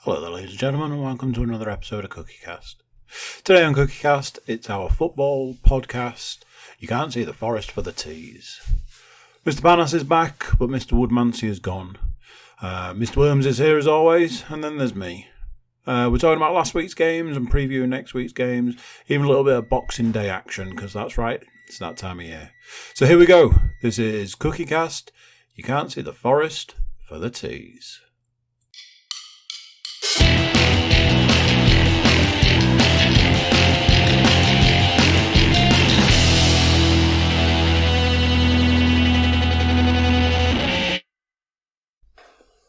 Hello there, ladies and gentlemen, and welcome to another episode of Cookiecast. Today on Cookiecast, it's our football podcast. You can't see the forest for the trees. Mr. Panas is back, but Mr. Woodmancy is gone. Mr. Worms is here as always, and then there's me. We're talking about last week's games and previewing next week's games, even a little bit of Boxing Day action, because that's right, it's that time of year. So here we go. This is Cookiecast. You can't see the forest for the trees.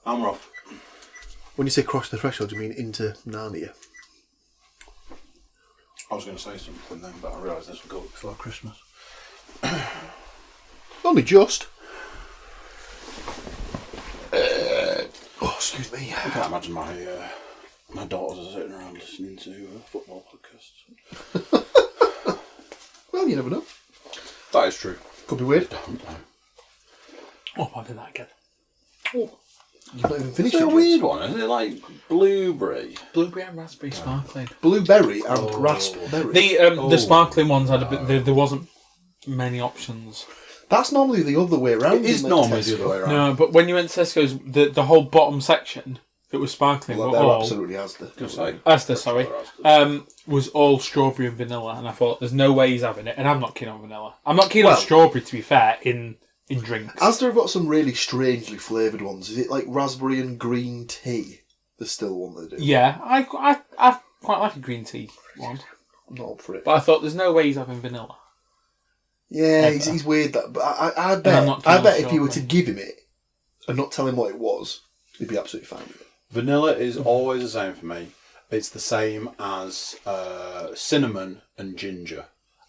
I'm off. When you say cross the threshold, do you mean into Narnia? I was going to say something then, but I realised this would go before Christmas. Only just. Oh, excuse me. I can't imagine my daughters are sitting around listening to football podcasts. Well, you never know. That is true. Could be weird. Don't know. Oh, I did that again. Oh, you've not even finished It's it. a weird one, isn't it? Like blueberry. Blueberry and raspberry sparkling. Blueberry and raspberry. The sparkling ones had a bit. There wasn't many options. That's normally the other way around. It is normally the other way around. No, but when you went to Tesco's, the whole bottom section that was sparkling, Well, were they're all, absolutely Asda. Asda, sorry, was all strawberry and vanilla, and I thought there's no way he's having it, and I'm not keen on vanilla. I'm not keen on strawberry, to be fair, in drinks. Asda have got some really strangely flavoured ones. Is it like raspberry and green tea? There's still one they do. Yeah, I quite like a green tea one, I'm not up for it. but I thought there's no way he's having vanilla. Yeah, he's weird. That, but I bet if you were to give him it and not tell him what it was, he'd be absolutely fine with it. Vanilla is always the same for me. It's the same as cinnamon and ginger.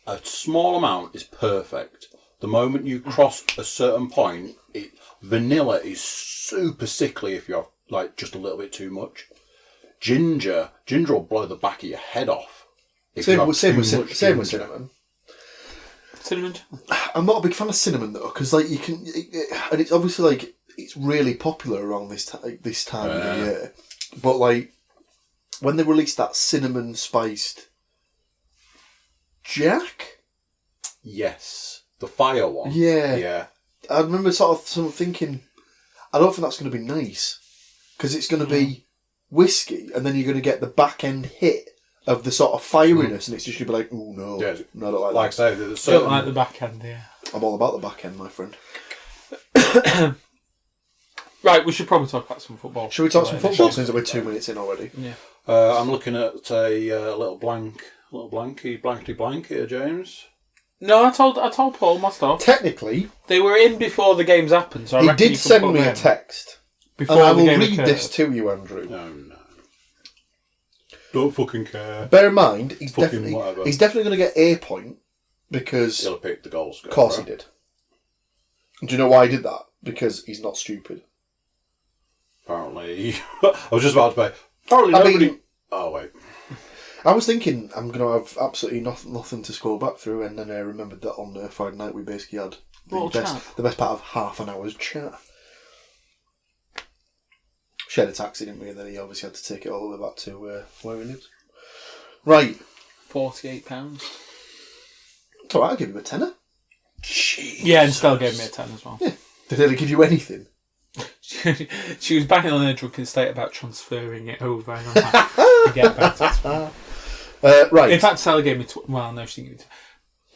A small amount is perfect. The moment you cross a certain point, vanilla is super sickly if you have like just a little bit too much. Ginger will blow the back of your head off. Same with cinnamon. Cinnamon. I'm not a big fan of cinnamon though, because like you can, and it's obviously like it's really popular around this time of the year. But like when they released that cinnamon spiced Jack, Yes, the fire one. Yeah. I remember sort of thinking, I don't think that's going to be nice because it's going to be whiskey, and then you're going to get the back end hit of the sort of fieriness, and it's just going to be like, oh no, Yeah, no, I don't like like that. I say, there's Don't certain... like the back end, yeah. I'm all about the back end, my friend. Right, we should probably talk about some football. Should we talk some football since we're 2 minutes in already? Yeah. I'm looking at a little blank here, James. No, I told Paul my stuff. Technically, They were in before the games happened, so I he reckon you did can send put me them a in text, before and I the will game read occurred. this to you, Andrew. No. Don't fucking care. Bear in mind, he's Fucking whatever. definitely going to get a point because, He'll pick the goal scorer. of course, he did. And do you know why he did that? Because he's not stupid. Apparently. I was just about to say, apparently nobody... Oh, wait. I was thinking I'm going to have absolutely nothing to scroll back through, and then I remembered that on Friday night we basically had the best part of half an hour's chat. Shared a taxi, didn't we? And then he obviously had to take it all the way back to where he lives. Right. £48. It's alright, I'll give him a tenner. Jesus. Yeah, and Stella gave me a 10 as well. Yeah. Did they give you anything? She was banging on her drunken state about transferring it over, and I'm like, forget about it. Right. In fact, Stella gave me... well, no, she didn't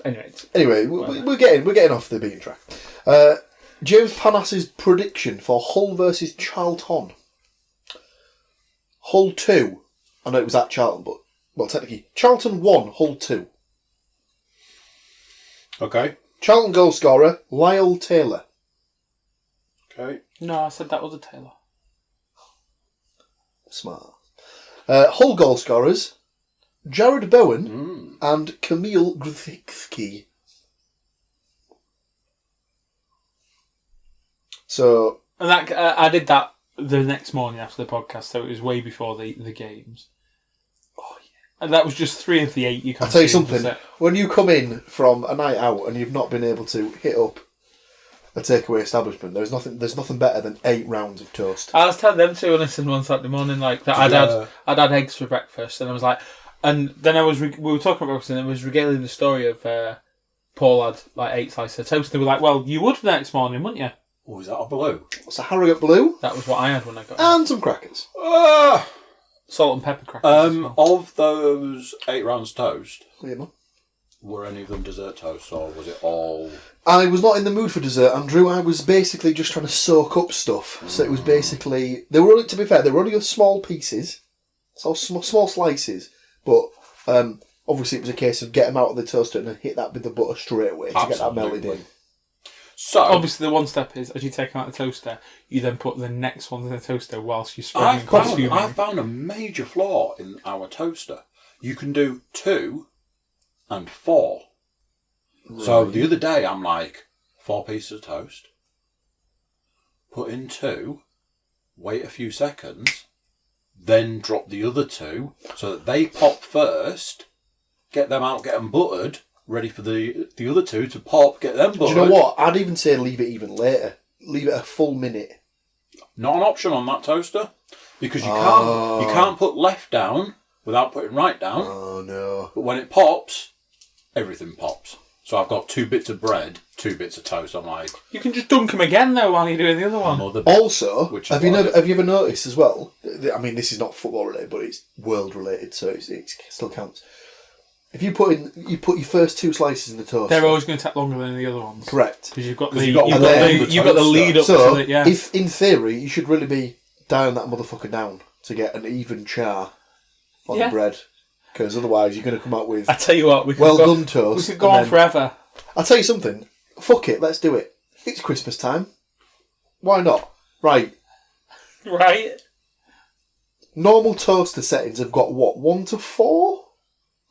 give me... Anyway, we're getting off the beaten track. James Panas' prediction for Hull versus Charlton. Hull 2. I know it was at Charlton, but... Well, technically, Charlton 1, Hull 2. Okay. Charlton goal scorer, Lyle Taylor. Okay. No, I said that was a Taylor. Smart. Hull goal scorers, Jared Bowen and Kamil Grzycki. So... And that I did that the next morning after the podcast, so it was way before the games. Oh, yeah. And that was just 3 of the 8 you can I'll tell you something. When you come in from a night out and you've not been able to hit up a takeaway establishment, there's nothing better than 8 rounds of toast. I was telling them to when I said one Saturday morning, like that I'd had eggs for breakfast, and I was like, and then we were talking about breakfast, and I was regaling the story of Paul had like 8 slices of toast. And they were like, "Well, you would the next morning, wouldn't you?" Oh, is that a blue? What's a Harrogate Blue? That was what I had when I got and some crackers. Salt and pepper crackers. As well. Of those 8 rounds toast, Yeah, man. were any of them dessert toast, or was it all? I was not in the mood for dessert, Andrew. I was basically just trying to soak up stuff. So it was basically to be fair, they were only small pieces, so small slices. But obviously, it was a case of get them out of the toaster and then hit that with the butter straight away to get that melted in. So obviously, the one step is as you take them out of the toaster, you then put the next ones in the toaster whilst you're spreading and consuming. I found a major flaw in our toaster. You can do 2 and 4. Right. So the other day, I'm like, 4 pieces of toast, put in 2, wait a few seconds, then drop the other 2 so that they pop first, get them out, get them buttered, ready for the other 2 to pop, get them buttered. Do you know what? I'd even say leave it even later. Leave it a full minute. Not an option on that toaster, because you can't put left down without putting right down. Oh no! But when it pops, everything pops. So I've got 2 bits of bread, 2 bits of toast. I'm like, you can just dunk them again though while you're doing the other one. Also, have you ever noticed as well? I mean, this is not football related, but it's world related, so it still counts. If you put your first 2 slices in the toaster, they're always going to take longer than the other ones. Correct, because you've got the lead up to it. Yeah. If in theory you should really be dialing that motherfucker down to get an even char on the bread. Because otherwise you're going to come out with... I tell you what, done toast. We could go on forever. I'll tell you something. Fuck it, let's do it. It's Christmas time. Why not? Right. Right. Normal toaster settings have got what, 1 to 4?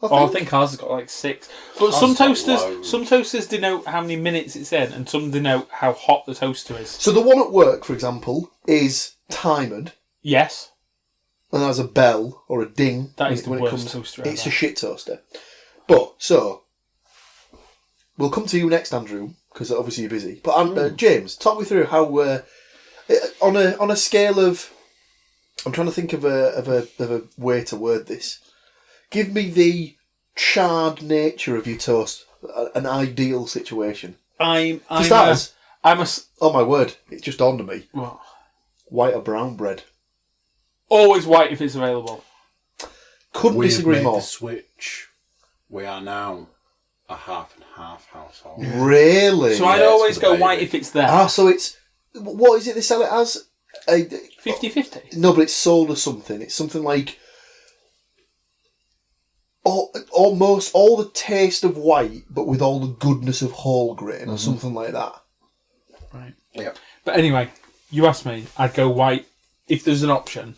I think ours has got like 6. But some toasters denote how many minutes it's in, and some denote how hot the toaster is. So the one at work, for example, is timed. Yes. And there's a bell or a ding. That is the worst toaster ever. It's a shit toaster. But, so, we'll come to you next, Andrew, because obviously you're busy. But James, talk me through how, on a scale of... I'm trying to think of a way to word this. Give me the charred nature of your toast, an ideal situation. Oh my word, it just dawned on me. What? White or brown bread. Always white if it's available. Couldn't disagree more. The switch. We are now a half and half household. Really? So I'd always go white if it's there. So it's... What is it they sell it as? 50-50? No, but it's sold as something. It's something like... almost all the taste of white, but with all the goodness of whole grain, or something like that. Right. Yeah. But anyway, you asked me, I'd go white if there's an option.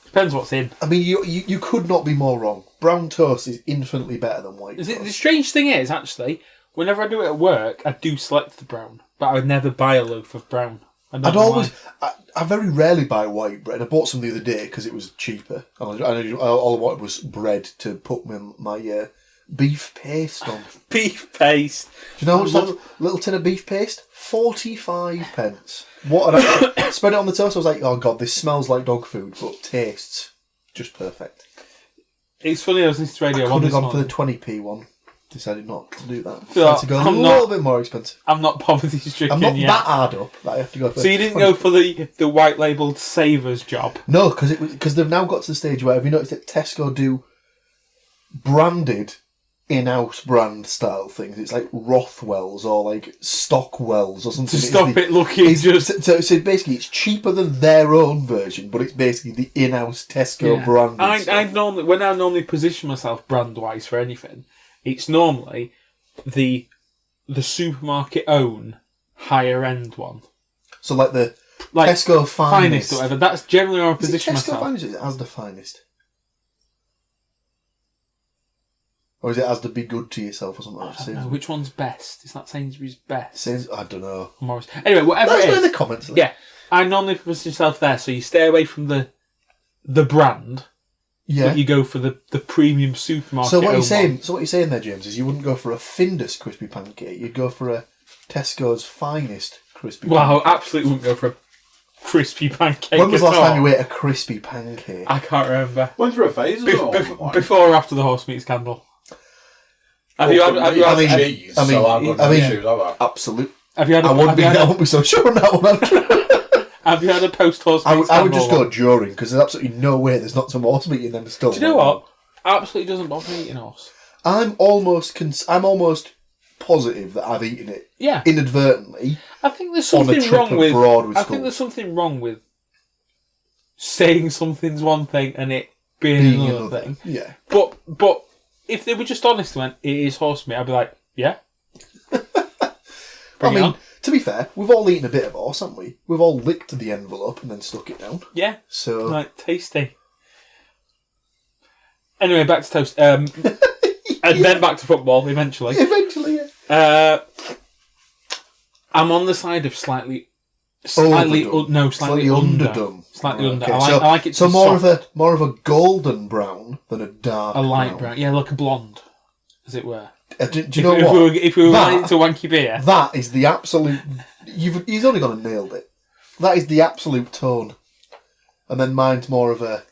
Depends what's in. I mean, you could not be more wrong. Brown toast is infinitely better than white toast. The strange thing is, actually, whenever I do it at work, I do select the brown, but I would never buy a loaf of brown. I very rarely buy white bread. I bought some the other day because it was cheaper. And all I wanted was bread to put my beef paste on. Beef paste. Do you know what's that little tin of beef paste? 45p. What? And I spread it on the toast. I was like, oh god, this smells like dog food, but tastes just perfect. It's funny, I was listening to Radio 1 could have this gone morning. for the 20p one. Decided not to do that. So to go a little bit more expensive. I'm not poverty stricken I'm not yet. that hard up that I have to go for. So you didn't go for the white labelled Savers job? No, because they've now got to the stage where, have you noticed that Tesco do branded in-house brand style things? It's like Rothwell's or like Stockwell's or something. To stop it looking just... So basically it's cheaper than their own version, but it's basically the in-house Tesco brand. I normally position myself brand-wise for anything, it's normally the supermarket own higher end one. So like the Tesco Finest or whatever. That's generally where I position myself. myself. Finest, or is it Asda Finest? Or is it Asda Be Good to Yourself or something? I don't know. Which one's best? Is that Sainsbury's best? I don't know. Morris. Anyway, whatever Let us it is. know in the comments. Yeah, I normally position yourself there, so you stay away from the brand. Yeah. But you go for the premium supermarket. So what you're saying there, James, is you wouldn't go for a Findus crispy pancake. You'd go for a Tesco's Finest crispy. Well, I absolutely wouldn't go for a crispy pancake. When was the last at all. time you ate a crispy pancake? I can't remember. Went through a phase Before or after the horse meat scandal? Have you had cheese? I mean, so I've got no issues, have I? Absolutely. Have you had? I won't be so sure on that one. Have you had a post horse meat scandal? I would just go during, because there's absolutely no way there's not some horse meat in them still. Do you know what? Absolutely doesn't bother me eating horse. I'm almost positive that I've eaten it. Yeah. Inadvertently. I think there's something wrong with. I think there's something wrong with saying something's one thing and it being another thing. Yeah. But if they were just honest and went, it is horse meat, I'd be like, yeah. I mean, to be fair, we've all eaten a bit of horse, haven't we? We've all licked the envelope and then stuck it down. Yeah. So Like, tasty. Anyway, back to toast. And then back to football, eventually. Eventually, yeah. I'm on the side of slightly Overdone. slightly under. underdone. Slightly under. Okay, I like it to so be more of a golden brown than a dark a light brown. Yeah, like a blonde, as it were. Do you know what? If we were running to wanky beer, that is the absolute. He's only gone and nailed it. That is the absolute tone, and then mine's more of a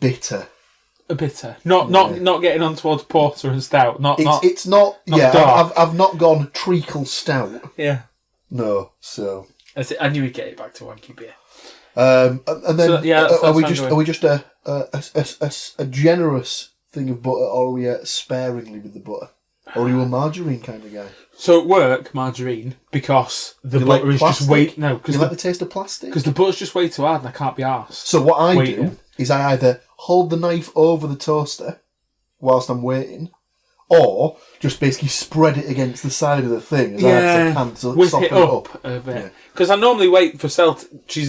bitter. a bitter, not getting on towards porter and stout. It's not. Yeah, dark. I've not gone treacle stout. Yeah. No, so I knew we'd get it back to wanky beer. and then So, are we just a generous thing of butter, or are we sparingly with the butter, or are you a margarine kind of guy? So at work, margarine, because the butter is just way because you like the taste of plastic. Because the butter's just way too hard and I can't be arsed. So what I do is I either hold the knife over the toaster whilst I'm waiting, or just basically spread it against the side of the thing as I have to cant to whip soften it up a bit. Because I normally wait for she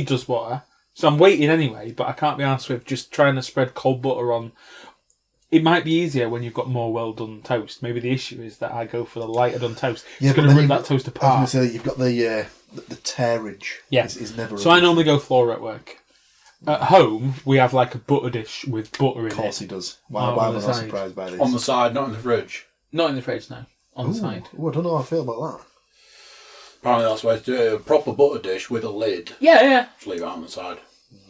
does butter, so I'm waiting anyway, but I can't be arsed with just trying to spread cold butter on. It might be easier when you've got more well done toast. Maybe the issue is that I go for the lighter done toast. It's going to rip that toast apart. I was going to say that you've got the tearage. Yeah. Is never. So I normally go flour at work. At home, we have like a butter dish with butter in it. Of course he does. Why am I not surprised by this? On the side, not in the fridge. Not in the fridge, no. On the side. I don't know how I feel about that. Apparently that's the way to do it. A proper butter dish with a lid. Yeah. Just leave it on the side.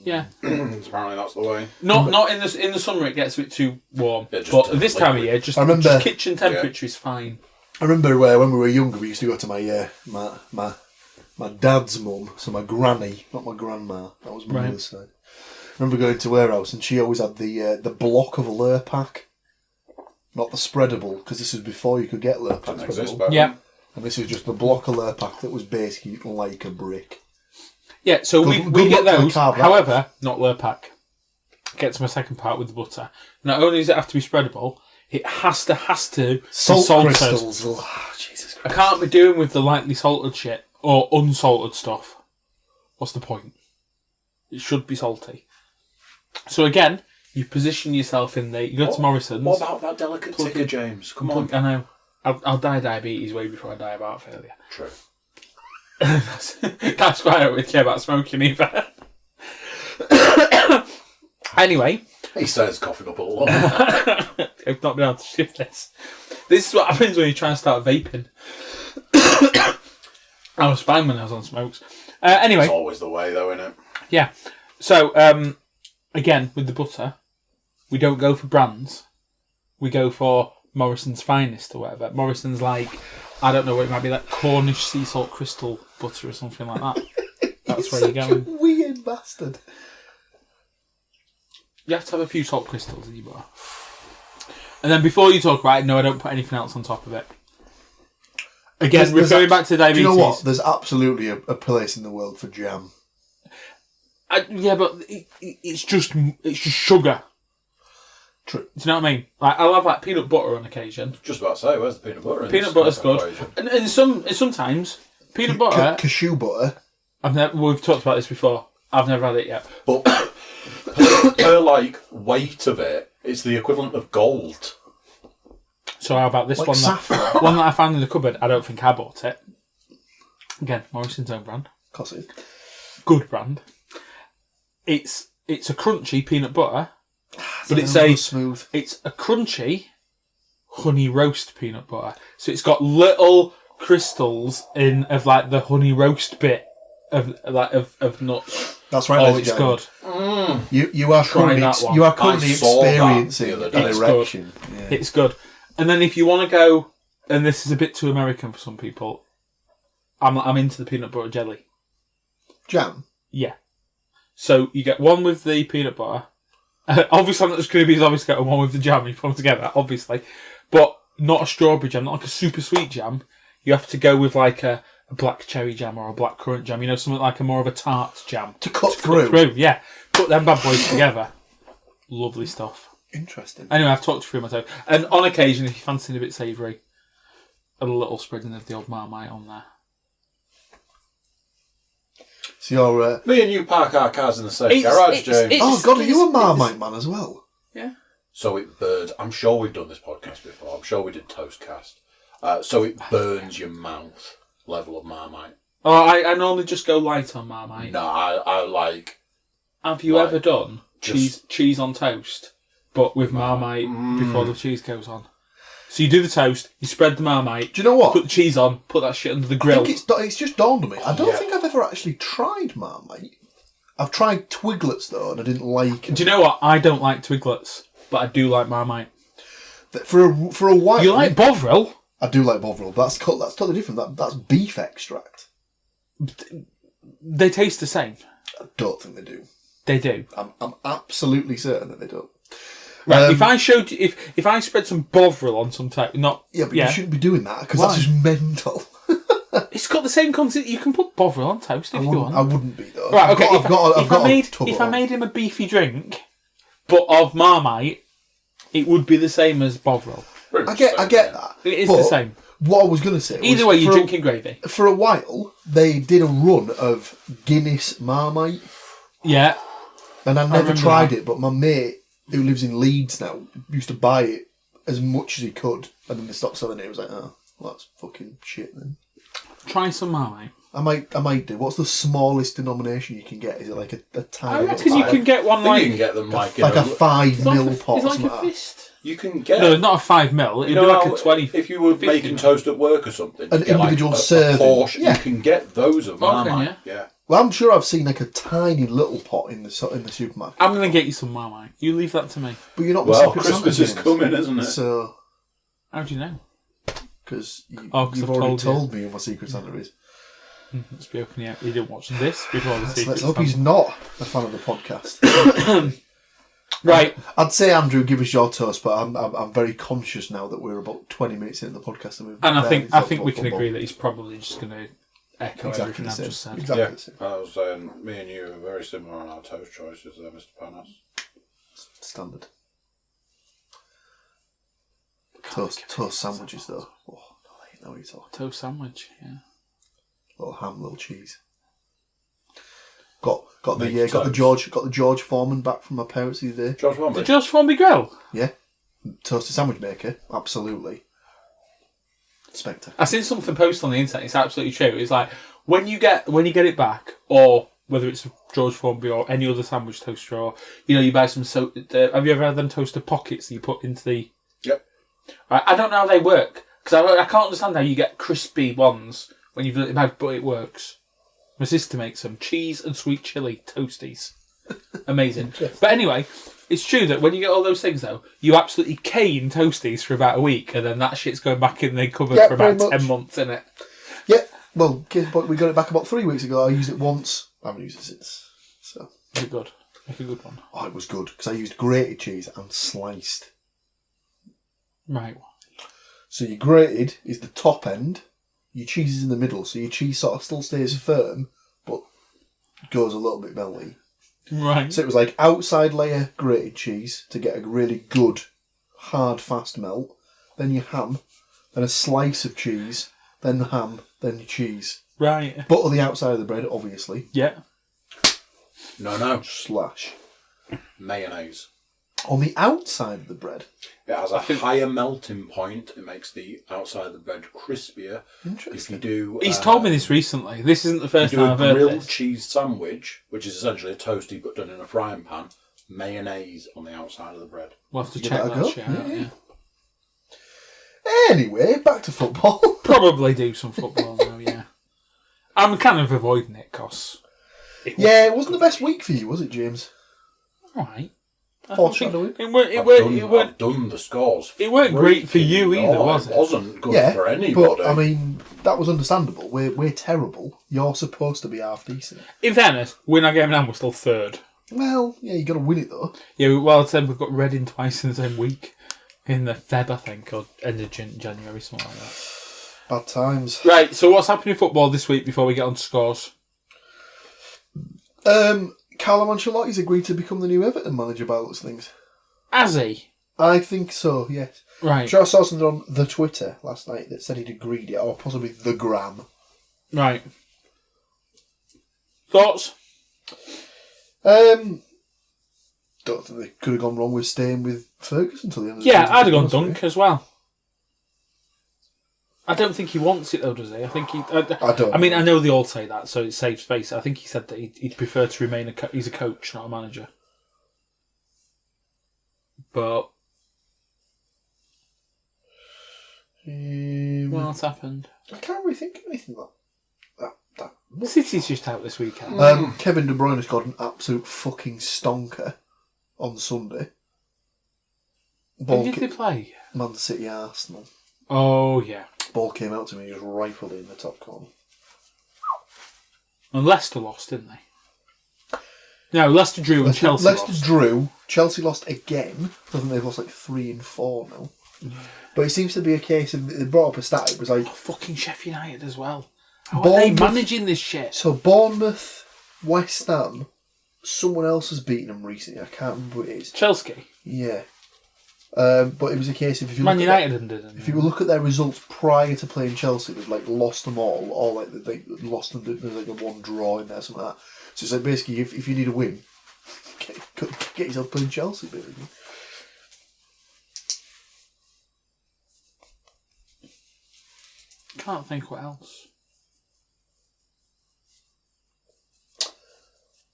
Yeah. Apparently that's the way. Not in the summer it gets a bit too warm. Yeah, but at this time of year, just kitchen temperature is fine. I remember when we were younger, we used to go to my dad's mum, so my granny, not my grandma. That was my mother's side. I remember going to her house, and she always had the block of Lurpak, not the spreadable, because this was before you could get Lurpak. Yeah. And this was just the block of Lurpak that was basically like a brick. Yeah, so we get those. However, not Lurpak. Get to my second part with the butter. Not only does it have to be spreadable, it has to salt crystals. Oh, Jesus Christ. I can't be doing with the lightly salted shit or unsalted stuff. What's the point? It should be salty. So again, you position yourself in there. You go to Morrison's. What about that delicate ticker, James? Come on. I know. I'll die of diabetes way before I die of heart failure. True. That's why I don't really care about smoking either. Anyway. He says coughing up a lot. I've not been able to shift this. This is what happens when you try and start vaping. I was fine when I was on smokes. Anyway. It's always the way though, isn't it? Yeah. So, again, with the butter, we don't go for brands. We go for Morrison's Finest or whatever. Morrison's like, I don't know what it might be, like Cornish sea salt crystal butter or something like that. That's where you're going. Such a weird bastard. You have to have a few salt crystals in your butter. And then before you talk about it, no, I don't put anything else on top of it. Again, referring back to diabetes. Do you know what? There's absolutely a place in the world for jam. Yeah, but it's just sugar. True. Do you know what I mean? Like, I'll have like peanut butter on occasion. Just about to say, where's the peanut butter? Peanut butter's good, and sometimes peanut butter. Cashew butter. We've talked about this before. I've never had it yet. But per like weight of it, it's the equivalent of gold. So how about this like one? One that I found in the cupboard. I don't think I bought it. Again, Morrison's own brand. Of course it is. Good brand. It's a crunchy peanut butter, but it's smooth. It's a crunchy honey roast peanut butter. So it's got little crystals in of like the honey roast bit of nuts. That's right. Oh, it's good. You are currently experiencing an erection. Yeah. It's good. And then if you want to go, and this is a bit too American for some people, I'm into the peanut butter jelly. Jam? Yeah. So you get one with the peanut butter. Obviously, I'm not just going to be as obvious getting one with the jam. You put them together, obviously. But not a strawberry jam, not like a super sweet jam. You have to go with like a black cherry jam or a black currant jam. You know, something like a more of a tart jam. To cut through. Yeah. Put them bad boys together. Lovely stuff. Interesting. Anyway, I've talked through my toe. And on occasion, if you fancy it a bit savoury, a little spreading of the old Marmite on there. So you're... Me and you park our cars in the same garage, James. Oh, God, are you a Marmite man as well? Yeah. So it burns. I'm sure we've done this podcast before. I'm sure we did Toastcast. So it burns your mouth level of Marmite. Oh, I normally just go light on Marmite. No, I like... Have you ever done cheese on toast, but with Marmite before the cheese goes on? So you do the toast, you spread the Marmite. Do you know what? Put the cheese on, put that shit under the grill. I think it's just dawned on me. I don't think I've ever actually tried Marmite. I've tried Twiglets though, and I didn't like them. Do you know what? I don't like Twiglets, but I do like Marmite. For a while, You like Bovril? I do like Bovril, but that's totally different. That's beef extract. They taste the same. I don't think they do. They do. I'm absolutely certain that they don't. Right, if I showed you, if I spread some Bovril on some type, you shouldn't be doing that because that's just mental. It's got the same concept. You can put Bovril on toast if you want. I wouldn't be though. Right, okay. If I made him a beefy drink, but of Marmite, it would be the same as Bovril. I get that. It is the same. What I was going to say. Either way, you're drinking gravy. For a while, they did a run of Guinness Marmite. Yeah. And I never tried it, but my mate, who lives in Leeds now, used to buy it as much as he could, and then they stopped selling it. He was like, oh, well, that's fucking shit then. Try some Marmite. I might do. What's the smallest denomination you can get? Is it like a tiny? I reckon you can get one you can get them like a 5 ml pot. It's like a fist. You can get... No, not a 5 ml. It'd be like a 20. If you were making toast at work or something, an individual serving. Portion, you can get those of Marmite. Yeah. Well, I'm sure I've seen like a tiny little pot in the supermarket. I'm going to get you some Marmite. You leave that to me. But you're not. Well, Christmas is coming, isn't it? So. How do you know? Because you've I've already told me who my Secret Santa is. Let's be open yet. He didn't watch this before the Secret Let's Santa. hope he's not a fan of the podcast. Right. I'd say, Andrew, give us your toast, but I'm very conscious now that we're about 20 minutes into the podcast. And I think we can agree that he's probably just going to echo everything I've just said. Exactly the same. I was saying, me and you are very similar on our toast choices there, Mr. Panas. Standard. Toast sandwiches, though. Oh, no, what you're talking. Toast sandwich, yeah. Little ham, little cheese. Got the George Foreman back from my parents the other day. George Foreman? The George Foreman grill? Yeah. Toasted sandwich maker, absolutely. Spectacular. I've seen something posted on the internet. It's absolutely true. It's like when you get it back, or whether it's George Formby or any other sandwich toaster, or you buy some. Have you ever had them toaster pockets that you put into the? Yep. I don't know how they work because I can't understand how you get crispy ones when you've done it back, but it works. My sister makes some cheese and sweet chili toasties. Amazing. But anyway. It's true that when you get all those things, though, you absolutely cane toasties for about a week, and then that shit's going back in the cupboard for about 10 months, isn't it? Yeah. Well, we got it back about 3 weeks ago. I used it once. I haven't used it since. So. Was it good? Make a good one. Oh, it was good, because I used grated cheese and sliced. Right. So your grated is the top end, your cheese is in the middle, so your cheese sort of still stays firm, but goes a little bit melty. Right. So it was like outside layer grated cheese to get a really good, hard, fast melt. Then your ham, then a slice of cheese, then the ham, then your cheese. Right. Butter the outside of the bread, obviously. Yeah. No. Slash. Mayonnaise. On the outside of the bread? It has a higher melting point. It makes the outside of the bread crispier. Interesting. If you do... He's told me this recently. This isn't the first time I've heard grilled this. cheese sandwich, which is essentially a toasty but done in a frying pan, mayonnaise on the outside of the bread. We'll have to check that shit out, yeah. Anyway, back to football. Probably do some football now, yeah. I'm kind of avoiding it, because... It wasn't the best week for you, was it, James? Alright. Foreshadowing. I've done the scores. It weren't great for you either, was it? It wasn't good for anybody. But, I mean, that was understandable. We're terrible. You're supposed to be half decent. In fairness, win our game now, we're still third. Well, yeah, you got to win it, though. Yeah, well, then we've got Reading twice in the same week. In the Feb, I think, or end of January, something like that. Bad times. Right, so what's happening in football this week before we get on to scores? Carlo Ancelotti's agreed to become the new Everton manager by those things. Has he? I think so, yes. Right. I'm sure I saw something on the Twitter last night that said he'd agreed it, or possibly the Gram. Right. Thoughts? Don't think they could have gone wrong with staying with Ferguson until the end of the season. Yeah, I'd have gone Dunk as well. I don't think he wants it though, does he? I think he. I don't. I mean, I know they all say that, so it saves space. I think he said that he'd prefer to remain he's a coach, not a manager. But what's happened? I can't really think of anything that. City's just out this weekend. Kevin De Bruyne has got an absolute fucking stonker on Sunday. Who did they play? Man City Arsenal. Oh yeah. Ball came out to me, he just rifled it in the top corner. And Leicester lost, didn't they? No, Leicester drew and Chelsea lost. Leicester drew. Chelsea lost again. I think they've lost like 3 and 4 now. But it seems to be a case of, they brought up a stat, it was like... fucking Sheffield United as well. How are they managing this shit? So Bournemouth, West Ham, someone else has beaten them recently. I can't remember who it is. Chelsea? Yeah. But it was a case of... if you Man look United didn't. If you look at their results prior to playing Chelsea, they've like lost them all, or like they lost them. There's like a one draw in there, something like that. So it's like basically, if you need a win, get yourself playing Chelsea, basically. Can't think what else.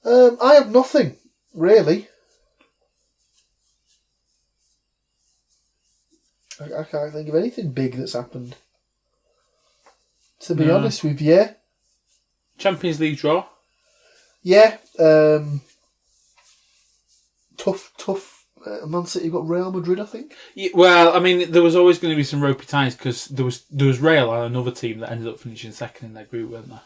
I have nothing really. I can't think of anything big that's happened. To be honest with you. Champions League draw? Yeah. Tough. Man City got Real Madrid, I think. Yeah, well, I mean, there was always going to be some ropey ties because there was Real and another team that ended up finishing second in their group, weren't there?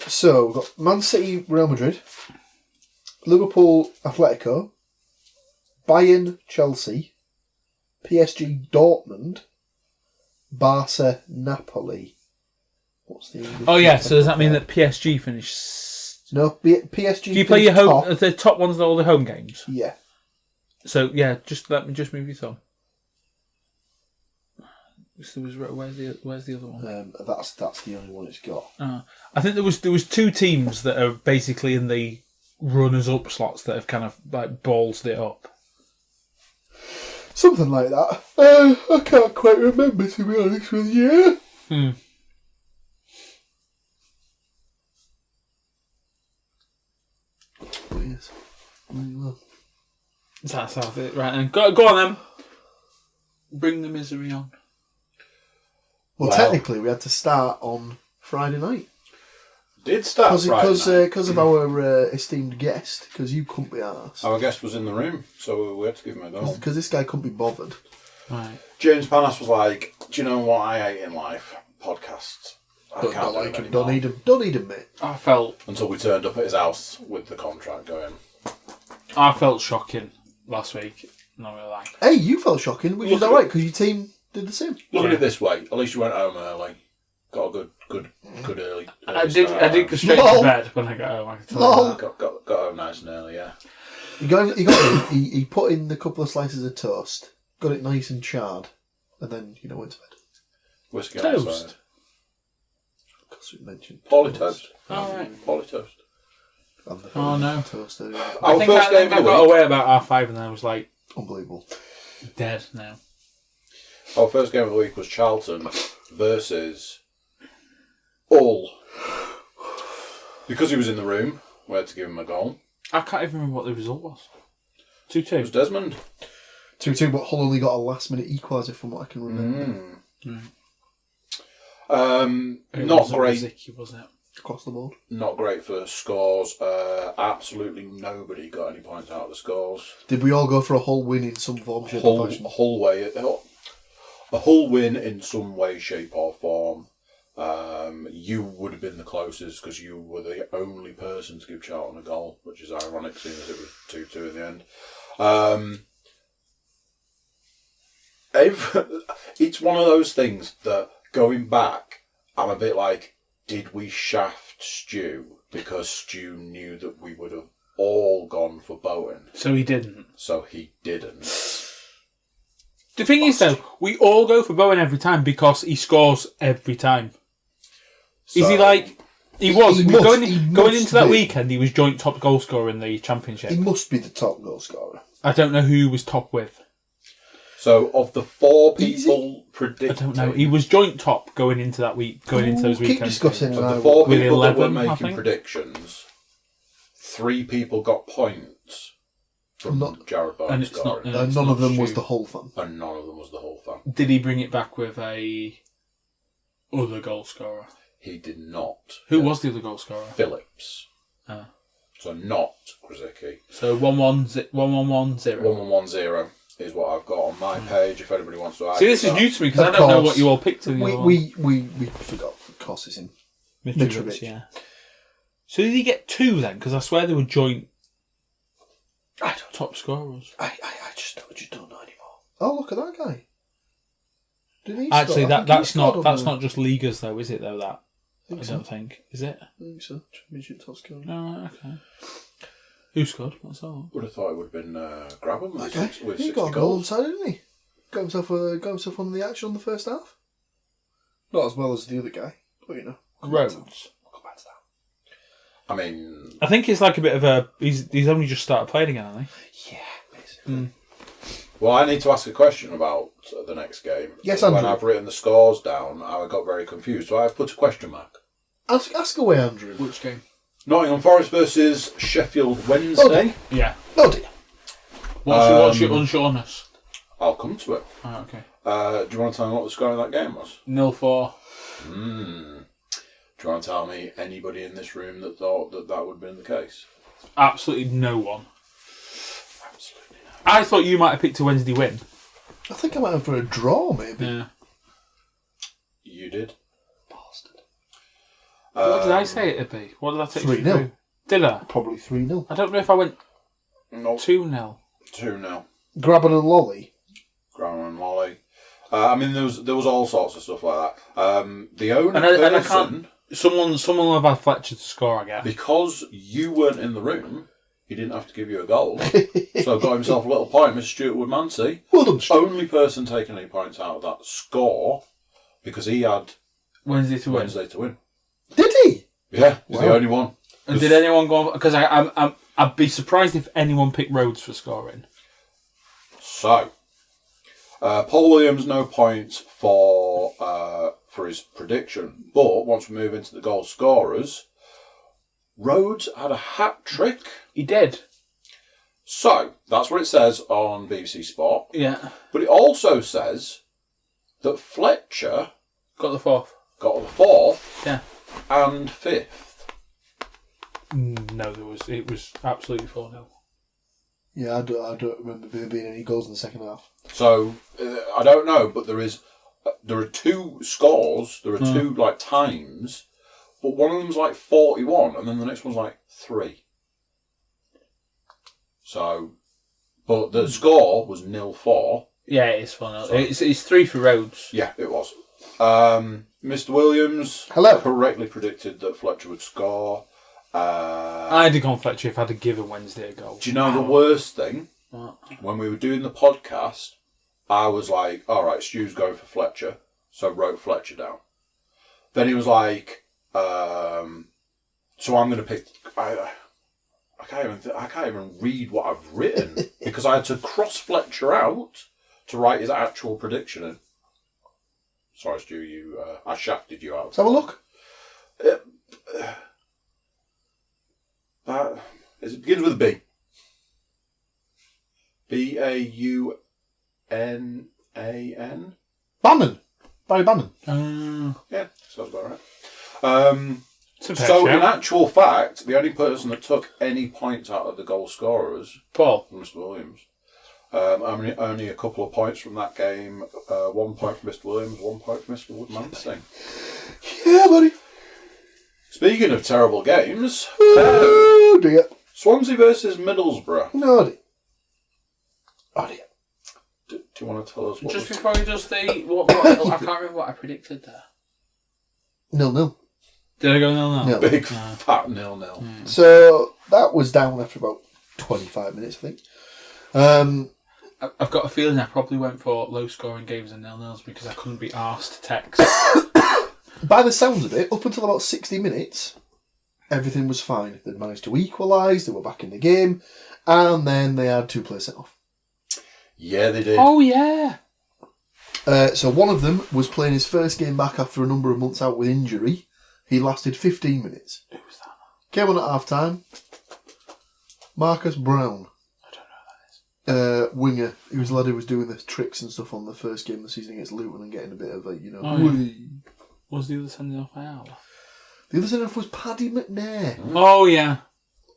So we've got Man City, Real Madrid, Liverpool, Atletico, Bayern, Chelsea, PSG, Dortmund, Barca, Napoli. What's the English? Oh yeah, so does that mean that PSG finished? No, PSG. Do you play your home? The top ones, all the home games. Yeah. So yeah, let me move your thumb. So where's the other one? That's the only one it's got. I think there was 2 teams that are basically in the runners-up slots that have kind of like ballsed it up. Something like that. I can't quite remember, to be honest with you. Yes. Well. That's how it, right? And go on then. Bring the misery on. Well, technically, we had to start on Friday night. Did start Friday night. Because of our esteemed guest, because you couldn't be arsed. Our guest was in the room, so we had to give him a go. Because this guy couldn't be bothered. Right. James Panas was like, do you know what I hate in life? Podcasts. Don't like him. Don't need him, mate. I felt... Until we turned up at his house with the contract going. I felt shocking last week. Not really like. Hey, you felt shocking, which is alright, because your team did the same. Look at it this way. At least you went home early. Got a good early I did go straight to bed when I got home. I can tell you that. Got home nice and early, yeah. He put in a couple of slices of toast, got it nice and charred, and then, went to bed. Whiskey Toast? outside. Because we mentioned Polytoast. Oh, right. Polytoast. Oh, no. Toast earlier. Our first game of I the got week. away about 5:30 and then I was like... Unbelievable. Dead now. Our first game of the week was Charlton versus Hull. Because he was in the room, we had to give him a goal. I can't even remember what the result was. It 2-2. was Desmond. 2-2, but Hull only got a last-minute equaliser from what I can remember. Not great. Zicky, wasn't it? Across the board. Not great for scores. Absolutely nobody got any points out of the scores. Did we all go for a Hull win in some form, shape, or fashion? A Hull win in some way, shape, or form. You would have been the closest because you were the only person to give Charlton a goal, which is ironic, seeing as it was 2-2 in the end. It's one of those things that, going back, I'm a bit like, did we shaft Stu because Stu knew that we would have all gone for Bowen? So he didn't. The thing is, though, we all go for Bowen every time because he scores every time. Is he like... Going into that weekend, he was joint top goal scorer in the Championship. He must be the top goal scorer. I don't know who he was top with. So, of the 4 people predicting... I don't know. He was joint top going into that week, into those weekends. Keep discussing. Of the 4 with people 11, that were making predictions, 3 people got points from Jared Bowen scoring. None of them was the Hull fan. And none of them was the Hull fan. Did he bring it back with a other goal scorer? He did not. Who was the other goal scorer? Phillips. So not Krasicki. So 1-1-1-0. 1-1-1-0 is what I've got on my page. If anybody wants to add. See, this is new to me because I don't know what you all picked. We forgot. Of course, it's in Mitrovic. Yeah. So did he get 2 then? Because I swear they were joint. Top scorers. I just don't know anymore. Oh, look at that guy. Did he Actually, score? that's not just leaguers though, is it? Though that I don't think is it. I think so. Championship top scorer. No, okay. Who scored? What's that? Would have thought it would have been Grabham with 60 he got a goal on goals. side, didn't he? Got himself on the action on the first half. Not as well as the other guy, but you know. Rhodes. We'll come back to that. I mean, I think it's like a bit of a. He's only just started playing again, hasn't he? Yeah, basically. well, I need to ask a question about the next game. Yes, When Andrew. I've written the scores down, I got very confused. So I've put a question mark. Ask away, Andrew. Which game? Nottingham Forest versus Sheffield Wednesday. Yeah. Oh dear. What's your unsureness? I'll come to it. Oh, okay. Do you want to tell me what the score of that game was? 0-4. Do you want to tell me anybody in this room that thought that would have been the case? Absolutely no one. Absolutely no. I thought you might have picked a Wednesday win. I think I might have for a draw, maybe. Yeah. You did. Bastard. What did I say it'd be? What did I take? 3-0. Did I? Probably 3-0. I don't know if I went Nope. 2-0. 2-0. Grabbing and lolly. Graham and Molly. I mean, there was all sorts of stuff like that. The only And I person... can't... Someone will have had Fletcher to score, I guess. Because you weren't in the room, he didn't have to give you a goal. So got himself a little point, Mr. Stuart Woodmansey. Well done, Stuart. Only person taking any points out of that score, because he had Wednesday to win. Did he? Yeah, he's the only one. And did anyone go on? Because I'd be surprised if anyone picked Rhodes for scoring. So, Paul Williams, no points for his prediction. But once we move into the goal scorers, Rhodes had a hat trick. He did. So, that's what it says on BBC Sport. Yeah. But it also says that Fletcher Got the 4th. got the 4th Yeah. and 5th. No, it was absolutely 4-0. Yeah, I don't remember there being any goals in the second half. So, I don't know, but there are 2 scores, there are 2 like times, but one of them's like 41 and then the next one's like 3. So, but the score was 0-4. Yeah, it is 4-0. It's 3 for Rhodes. Yeah, it was. Mr. Williams Hello. correctly predicted that Fletcher would score. I'd have gone Fletcher if I'd have given Wednesday a goal. Do you know the worst thing? What? When we were doing the podcast, I was like, all right, Stu's going for Fletcher, so I wrote Fletcher down. Then he was like, so I'm going to pick... I can't even read what I've written because I had to cross Fletcher out to write his actual prediction in. Sorry, Stu, I shafted you out. Let's have a look. It begins with a B. B-A-N-N-A-N. Bannon. Barry Bannon. Yeah, sounds about right. So In actual fact, the only person that took any points out of the goal scorers, Paul. Mr. Williams. Only a couple of points from that game. 1 point for Mr. Williams, 1 point for Mr. Woodmansey. Yeah, buddy. Speaking of terrible games, Oh, dear. Swansea versus Middlesbrough. No, dear. Oh, dear. Do you want to tell us what Just was... before he does the... I can't remember what I predicted there. 0-0. Did I go 0-0? No. Big fat 0-0. So, that was down after about 25 minutes, I think. I've got a feeling I probably went for low-scoring games and 0-0s because I couldn't be arsed to text. By the sounds of it, up until about 60 minutes, everything was fine. They'd managed to equalise, they were back in the game, and then they had 2 players sent off. Yeah, they did. Oh, yeah. So one of them was playing his first game back after a number of months out with injury. He lasted 15 minutes. Who was that? Came on at half-time. Marcus Brown. I don't know who that is. Winger. He was the lad who was doing the tricks and stuff on the first game of the season against Luton and getting a bit of a, yeah. Was the other sending off Ayala? The other send-off was Paddy McNair. Oh, yeah.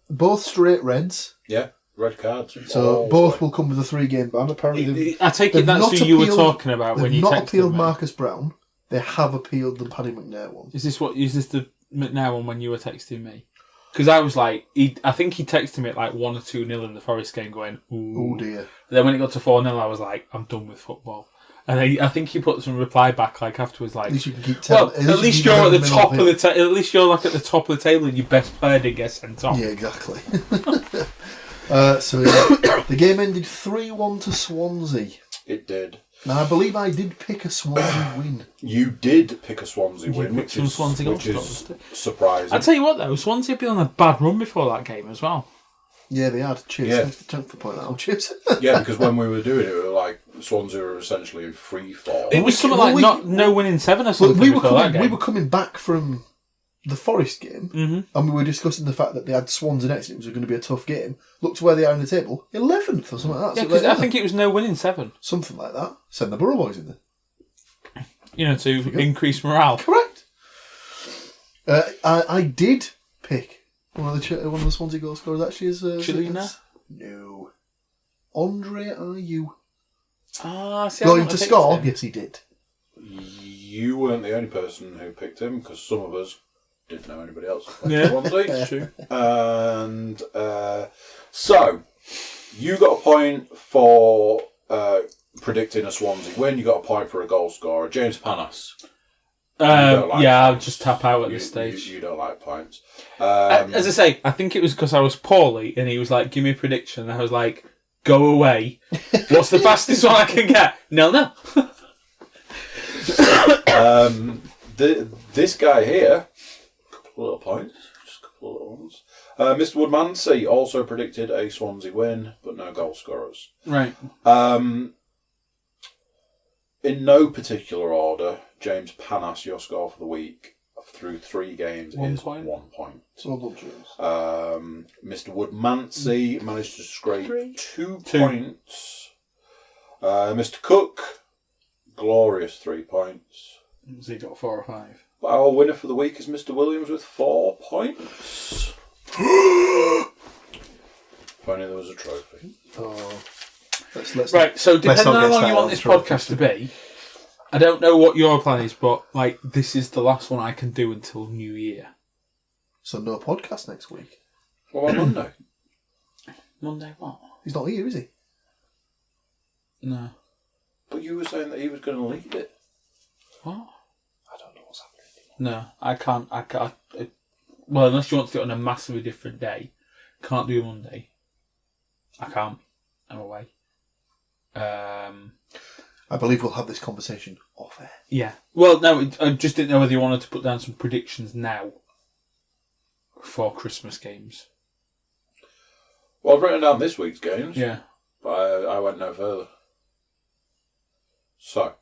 Both straight reds. Yeah, red cards. So both will come with a 3-game ban. Apparently, I take it they've that's not who you were appealed- talking about when you they've texted not appealed me. Marcus Brown. They have appealed the Paddy McNair one. Is this the McNair one when you were texting me? Because I was like, I think he texted me at like 1 or 2-0 in the Forest game going, ooh. Oh dear. Then when it got to 4-0, I was like, I'm done with football. And I think he put some reply back like afterwards, like, At least you can keep well, telling. at least you're at the top of the at least you're like at the top of the table and your best player didn't get sent off. Yeah, exactly. So yeah, the game ended 3-1 to Swansea. It did. Now I believe I did pick a Swansea win. You did pick a Swansea win, picked which some Swansea goal is scorers. surprising. I tell you what though, Swansea had been on a bad run before that game as well. Yeah, they had. Cheers. Yeah. Thanks for pointing that out. Cheers. Yeah, because when we were doing it, we were like, Swansea were essentially in free fall. It was something well, like no winning 7 or something. we were before that game. we were coming back from the Forest game, and we were discussing the fact that they had Swansea next, and it was going to be a tough game. Look to where they are in the table, 11th or something like that. Yeah, So because they're I think it was no winning 7. something like that. Send the Borough Boys in there. You know, to increase morale. Correct. I did pick one of the Swansea goal scorers. Actually, is Chilena? No, Andre Ayew See, going to score. Yes, he did. You weren't the only person who picked him, because some of us didn't know anybody else. Yeah, Swansea. true. And so, you got a point for predicting a Swansea win. You got a point for a goal scorer. James Panas. I'll just tap out at this stage. You don't like points. As I say, I think it was because I was poorly and he was like, give me a prediction. And I was like, go away. What's the fastest one I can get? No. This guy here, a couple of little points, just a couple of little ones. Mr. Woodmansey also predicted a Swansea win, but no goal scorers. Right. In no particular order, James Panas, your score for the week through 3 games is 1 point. Well done, James. Mr. Woodmansey managed to scrape 2 points. Mr. Cook, glorious 3 points. So he got 4 or 5. But our winner for the week is Mr. Williams with 4 points. If only there was a trophy. Oh, let's Right, so depending not on get how long you started want on this trophies. podcast to be, I don't know what your plan is, but like this is the last one I can do until New Year. So no podcast next week. What about Monday? Monday what? He's not here, is he? No. But you were saying that he was going to lead it. What? I don't know what's happening. No, I can't. Well, unless you want to do it on a massively different day. Can't do Monday. I can't. I'm away. I believe we'll have this conversation off air. Yeah. Well, no, I just didn't know whether you wanted to put down some predictions now for Christmas games. Well, I've written down this week's games. Yeah. But I went no further. So,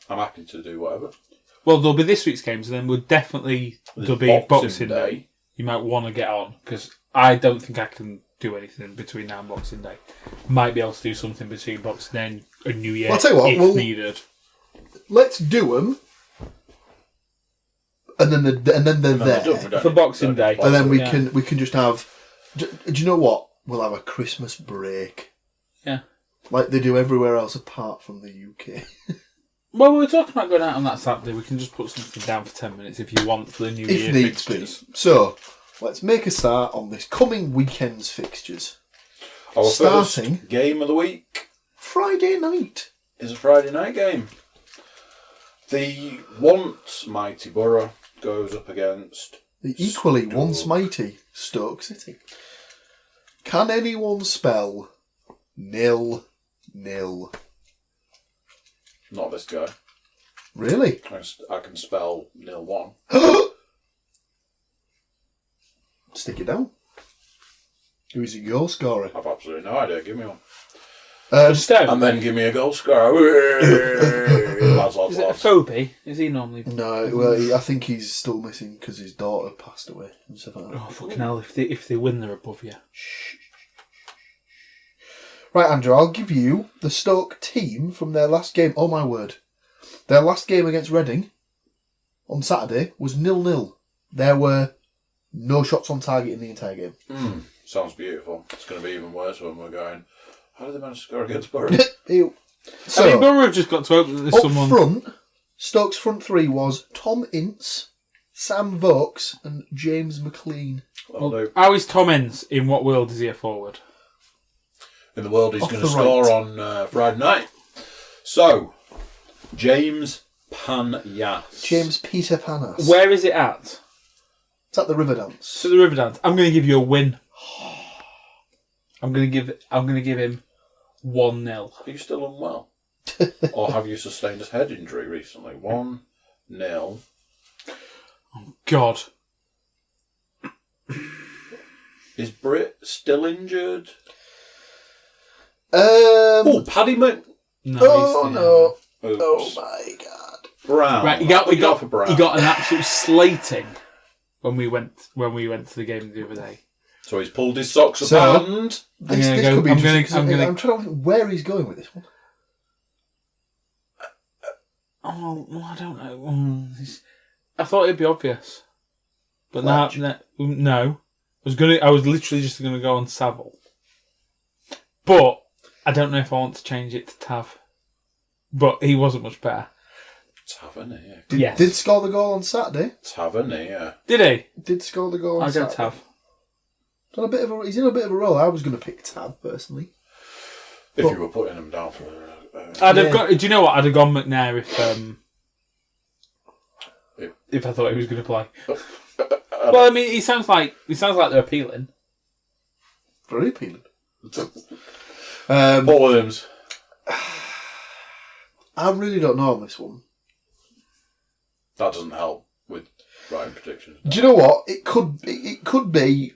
I'm happy to do whatever. Well, there'll be this week's games, and then there'll be Boxing Day. You might want to get on, because I don't think I can do anything between now and Boxing Day. Might be able to do something between Boxing Day and New Year I'll tell you what, if needed. Let's do them, and then they're there for Boxing Day, and then we can just have. Do you know what? We'll have a Christmas break. Yeah, like they do everywhere else apart from the UK. Well, we were talking about going out on that Saturday. We can just put something down for 10 minutes if you want for the New Year if needs fixtures. be. So, let's make a start on this coming weekend's fixtures. Our Starting first game of the week Friday night is a Friday night game. The once mighty Borough goes up against the equally once mighty Stoke City. Can anyone spell 0-0? Not this guy. Really? I can spell 0-1. Stick it down. Who is your goal scorer? I've absolutely no idea. Give me one. And then give me a goal scorer. Lads. Is it a Phoebe? Is he normally? No, well, I think he's still missing because his daughter passed away and stuff like that. Oh fucking hell! If they win, they're above you. Right, Andrew, I'll give you the Stoke team from their last game. Oh my word. Their last game against Reading on Saturday was 0-0. There were no shots on target in the entire game. Sounds beautiful. It's going to be even worse when we're going, how did they manage to score against Borough? So, I mean, Borough have just got to open this. Up front, Stoke's front three was Tom Ince, Sam Vokes and James MacLeod. How is Tom Ince? In what world is he a forward? In the world he's Off going to the score right. on Friday night. So, James Panas. James Peter Panas. Where is it at? It's at the Riverdance. So the Riverdance. I'm going to give you a win. I'm going to give him 1-0. Are you still unwell? Or have you sustained a head injury recently? 1-0. Oh God. Is Britt still injured? Oh, Paddy Mc... No. no. Oops. Oh my God. Brown. Right, he got an absolute slating when we went to the game the other day. So he's pulled his socks So, up and... This could be interesting. I'm trying to think where he's going with this one. Oh, well, I don't know. I thought it'd be obvious, but Fletch. no. I was literally just going to go on Savile, but I don't know if I want to change it to Tav. But he wasn't much better. Tavernier. Yes. Did score the goal on Saturday. Tavernier. Did he? Did score the goal on I'll go Saturday. Tav. He's in a bit of a role. I was going to pick Tav personally. If But- you were putting him down for... I'd have got. Do you know what? I'd have gone McNair if I thought he was going to play. Well, I mean, he sounds like they're appealing. Very appealing. Paul Williams. I really don't know on this one. That doesn't help with writing predictions. Do you know what? It could be. It could be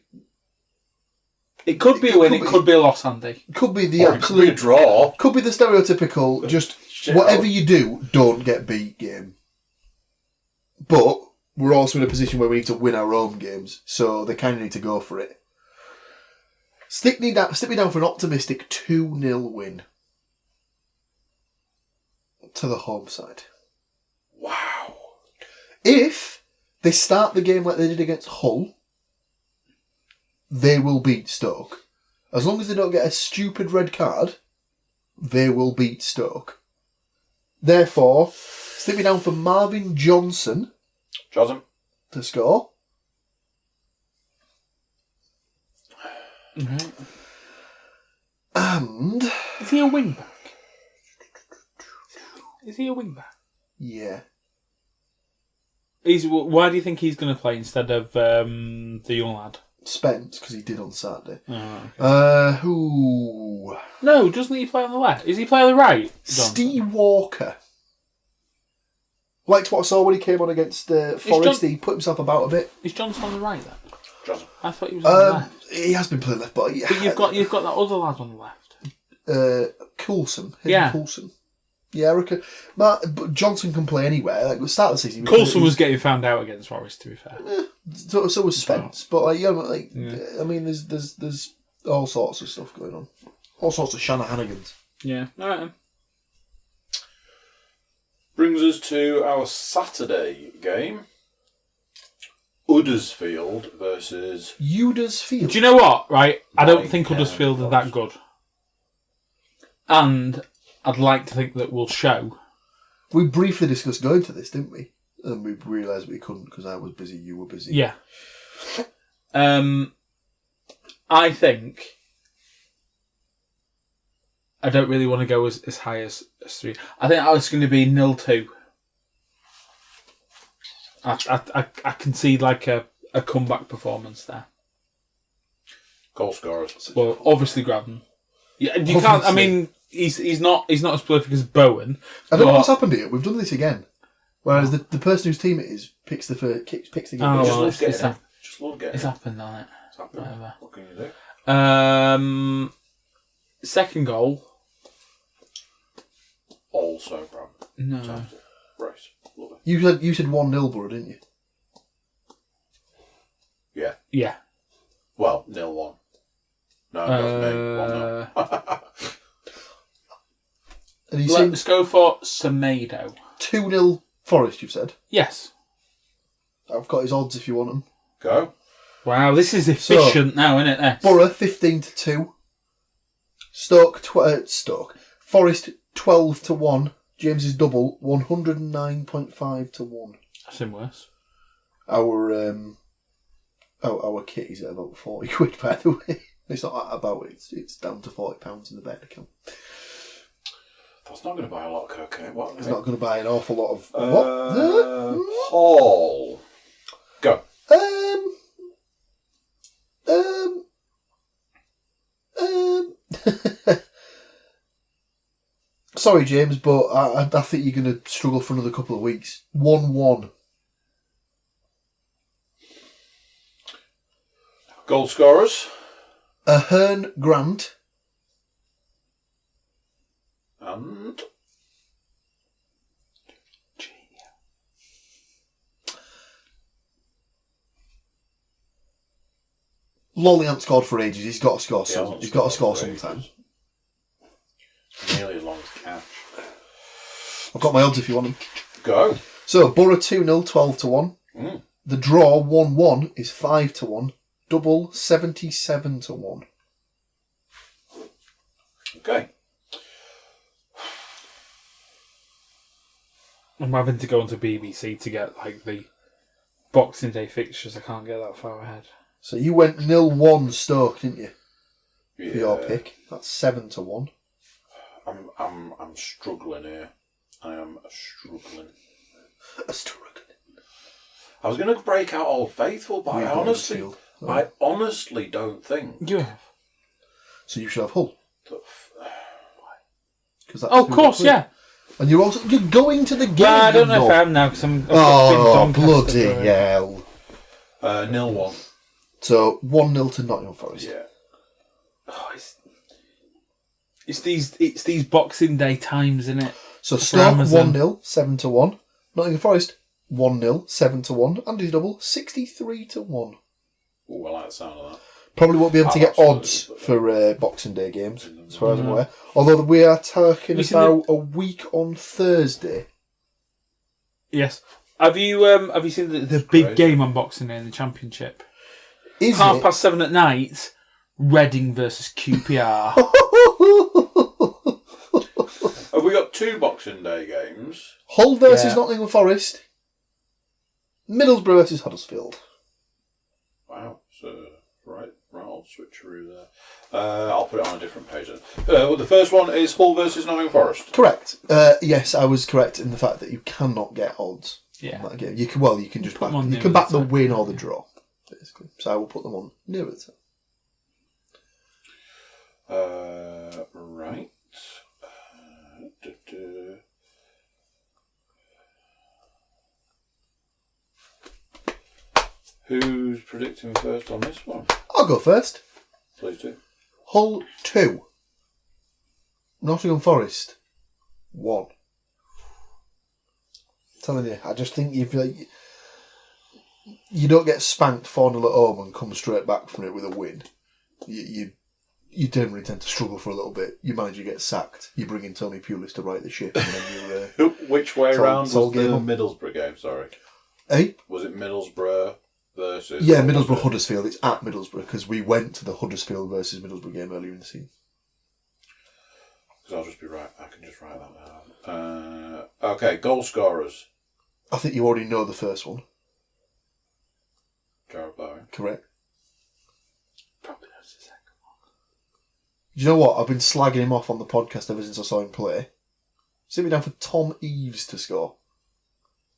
a win. It could be a loss, Andy. Could be the Or it could be a absolute draw. Could be the stereotypical. Just Shit. whatever you do, don't get beat game. But we're also in a position where we need to win our own games, so they kind of need to go for it. Stick me down for an optimistic 2-0 win to the home side. Wow. If they start the game like they did against Hull, they will beat Stoke. As long as they don't get a stupid red card, they will beat Stoke. Therefore, stick me down for Marvin Johnson Johnson. to score. Right. And, Is he a wing back? Is he a wing back? yeah. Why do you think he's going to play instead of the young lad? Spence, because he did on Saturday. Oh, okay. Who? No, doesn't he play on the left? Is he play on the right? Johnson? Steve Walker. Liked what I saw when he came on against Forest. He put himself about a bit. Is Johnson on the right then? Johnson. I thought he was on the left. He has been playing left, but But you've got that other lad on the left. Coulson. Yeah. Coulson. Yeah, I reckon. But Johnson can play anywhere. Like, at the start of the season, Coulson was getting found out against Forest, to be fair. so was Spence. But I mean, there's All sorts of stuff going on. All sorts of shenanigans. Yeah. All right. Then. Brings us to our Saturday game. Huddersfield versus... Huddersfield. Do you know what? Right, I don't think Nottingham Huddersfield are that good, and I'd like to think that we'll show. We briefly discussed going to this, didn't we? And we realised we couldn't because I was busy, you were busy. Yeah. I think I don't really want to go as high as 3. I think I was going to be 0-2. I can see like a comeback performance there. Goal scorers. Well, obviously Graben. Yeah, you can't. I mean, he's not as prolific as Bowen. I don't know what's happened here. We've done this again. Whereas the person whose team it is picks the game. Oh, Just well, love getting it's it. Just love getting it's it. happened, hasn't it? It's happened. Whatever. What can you do? Second goal. Also, Graben. No. Race. Love it. You said 1-0, Borough, didn't you? Yeah. Yeah. Well, 0-1. No, that's me. 1-0. And you Let's go for Semedo. 2-0 Forest, you've said. Yes. I've got his odds if you want them. Go. Wow, this is efficient now, isn't it? This? Borough 15-2. Stoke. Forest 12-1. James's double 109.5-1. That's in worse. Our kitty's at about 40 quid, by the way. It's not that about it. It's down to £40 in the bet account. That's not going to buy a lot of cocaine. What? It's not going to buy an awful lot of... Paul. Go. Sorry, James, but I think you're going to struggle for another couple of weeks. 1-1. Goal scorers. Ahern Grant. And... Lolly hasn't scored for ages. He's got to score some. He's got to score for ages. sometime. Nearly as long as Cash. I've got my odds if you want them. Go. So, Borough 2-0, 12-1. Mm. The draw 1-1 is 5-1. Double 77-1. Okay. I'm having to go onto BBC to get like the Boxing Day fixtures. I can't get that far ahead. So you went 0-1 Stoke, didn't you? Yeah. For your pick. That's 7-1. I'm struggling here. I am struggling. I was going to break out Old Faithful, but I honestly don't think. You have. So you should have Hull. Oh, of course, yeah. And you're going to the game. Well, I don't know if I am now because I've Oh, been bloody hell. 0-1. So 1-0 to Nottingham Forest. Yeah. Oh, it's these Boxing Day times, isn't it? So Stoke 1-0, 7-1. Nottingham Forest 1-0, 7-1. Andy's double 63-1. Oh, I like the sound of that. Probably won't be able to get odds for Boxing Day games, as far as I'm aware. Although we are talking about a week on Thursday. Yes. Have you seen the big game on Boxing Day in the Championship? Is it? 7:30 at night. Reading versus QPR. Have we got 2 Boxing Day games? Hull versus Nottingham Forest. Middlesbrough versus Huddersfield. Wow. So, right, I'll switch through there. I'll put it on a different page then. Well, the first one is Hull versus Nottingham Forest. Correct. Yes, I was correct in the fact that you cannot get odds. Yeah. On that game. You can just back. You can back the win or the draw, basically. So I will put them on nearer the time. Right. Who's predicting first on this one? I'll go first. Please do. Hull 2. Nottingham Forest 1. I'm telling you, I just think you don't get spanked 4-0 at home and come straight back from it with a win. you generally tend to struggle for a little bit. Your manager gets sacked. You bring in Tony Pulis to right the ship, and then you. Which way round was the game on. Middlesbrough game? Sorry. Eh? Was it Middlesbrough versus? Yeah, Middlesbrough Huddersfield. It's at Middlesbrough because we went to the Huddersfield versus Middlesbrough game earlier in the season. Because I'll just be right. I can just write that down. Okay, goal scorers. I think you already know the first one. Jared Bowen. Correct. Probably knows the second one. Do you know what? I've been slagging him off on the podcast ever since I saw him play. Sit me down for Tom Eaves to score.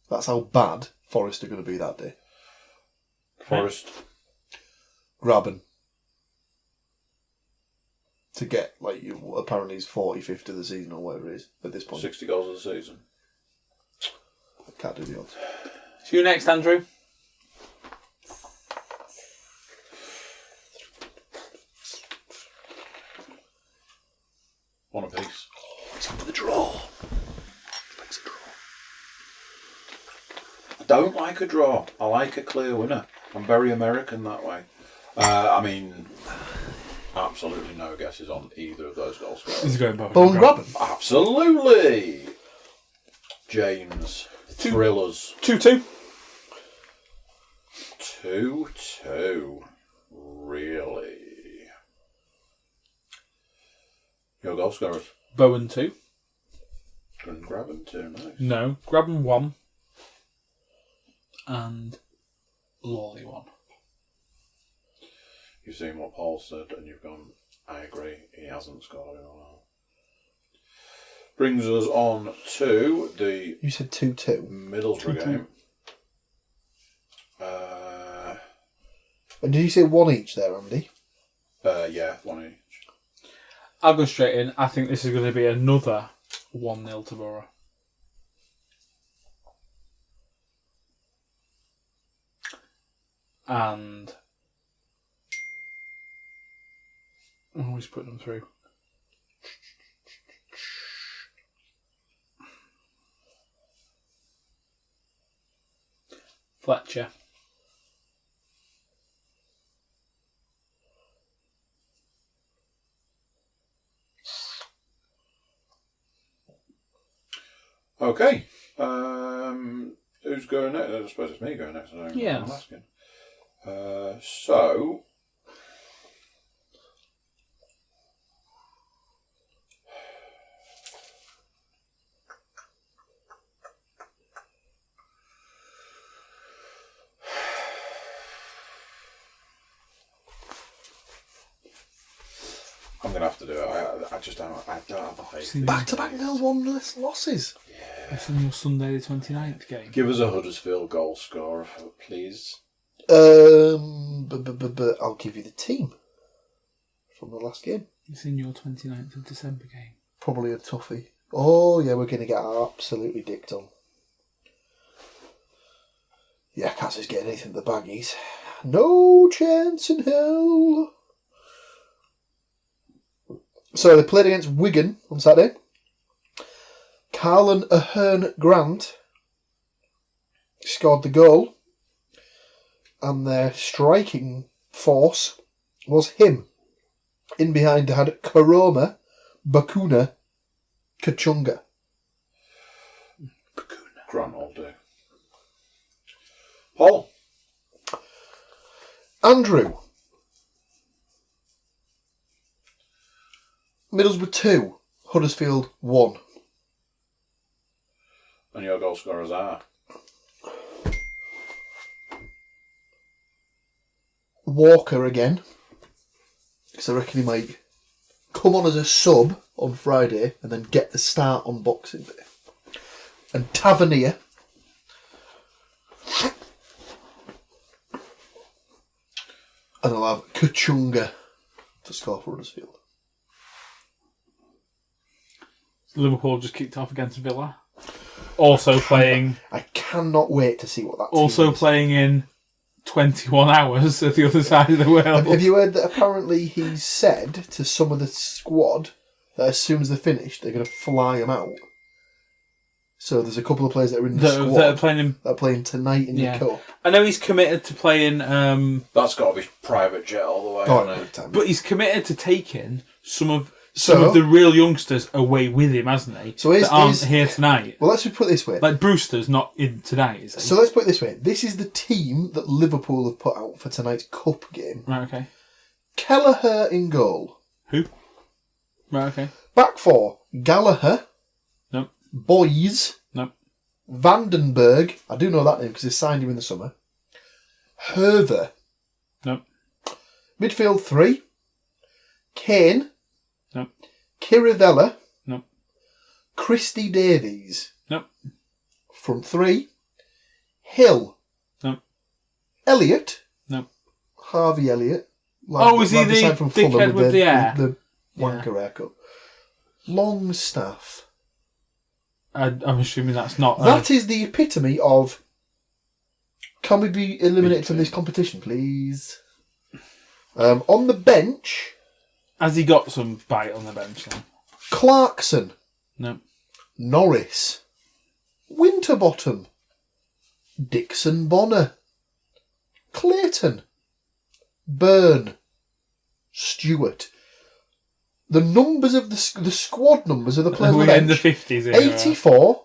That's how bad Forest are going to be that day. Forest. Graben. To get, apparently he's 45th of the season or whatever it is at this point. 60 goals of the season. I can't do the odds. So you next, Andrew. One apiece. It's up for the draw. I don't like a draw. I like a clear winner. I'm very American that way. Absolutely no guesses on either of those goal scorers. He's going Bowen. Bowen Graben. Absolutely. James. Thrillers. 2-2. 2-2. Really? Your goal scorers? Bowen 2. And Graben 2, nice. No, Graben 1. And Lawley 1. You've seen what Paul said and you've gone, I agree, he hasn't scored in a while. Brings us on to the You said 2-2. Middlesbrough 2-2. game. And did you say one each there, Andy? Yeah, one each. I'll go straight in. I think this is going to be another 1-0 to Borough. And I'm always putting them through. Fletcher. Okay. Who's going next? I suppose it's me going next. I don't know Yeah. what I'm asking. So. I'm going to have to do it. I just don't have the faith. Back-to-back 0-1 losses. It's in your Sunday the 29th game. Give us a Huddersfield goal scorer, please. But I'll give you the team from the last game. It's in your 29th of December game. Probably a toughie. Oh, yeah, we're going to get absolutely dicked on. Yeah, Cass is getting anything at the baggies. No chance in hell. So they played against Wigan on Saturday. Carlin Ahern Grant scored the goal. And their striking force was him. In behind they had Karoma, Bakuna, Kachunga. Grant all do. Paul. Andrew. Middlesbrough 2, Huddersfield 1. And your goal scorers are? Walker again. Because I reckon he might come on as a sub on Friday and then get the start on Boxing Day. And Tavernier. And I'll have Kachunga to score for Huddersfield. Liverpool just kicked off against Villa. Also playing. I cannot wait to see what that team Also is. playing in 21 hours at the other side of the world. Have you heard that apparently he said to some of the squad that as soon as they're finished, they're going to fly them out? So there's a couple of players that are in the squad that are playing tonight in the cup. I know he's committed to playing. That's got to be private jet all the way. But he's committed to taking some of the real youngsters away with him, hasn't he? So that aren't here tonight. Well, let's just put it this way. Like Brewster's not in tonight, is he? So let's put it this way. This is the team that Liverpool have put out for tonight's cup game. Right. Okay. Kelleher in goal. Who? Right. Okay. Back four: Gallagher. No. Boys. No. Vandenberg. I do know that name because they signed him in the summer. Hertha. No. Midfield 3. Kane. No. Kirivella. No. Christy Davies. No. Front 3. Hill. No. Elliott. No. Harvey Elliott. Is he the dickhead with the hair? The wanker haircut. Longstaff. I'm assuming that's not... That is the epitome of... Can we be eliminated from this competition, please? On the bench... Has he got some bite on the bench then? Clarkson. No. Norris. Winterbottom. Dixon Bonner. Clayton. Byrne. Stewart. The numbers of the squad numbers of the players on the bench. In the 50s. 84,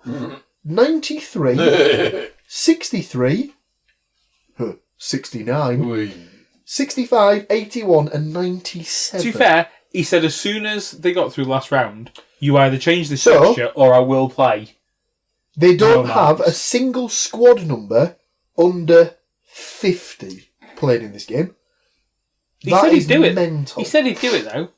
93, 63, 69, 65, 81 and 97. To be fair, he said as soon as they got through last round, you either change the fixture or I will play. They don't have a single squad number under 50 played in this game. He said he'd do mental. He said he'd do it though.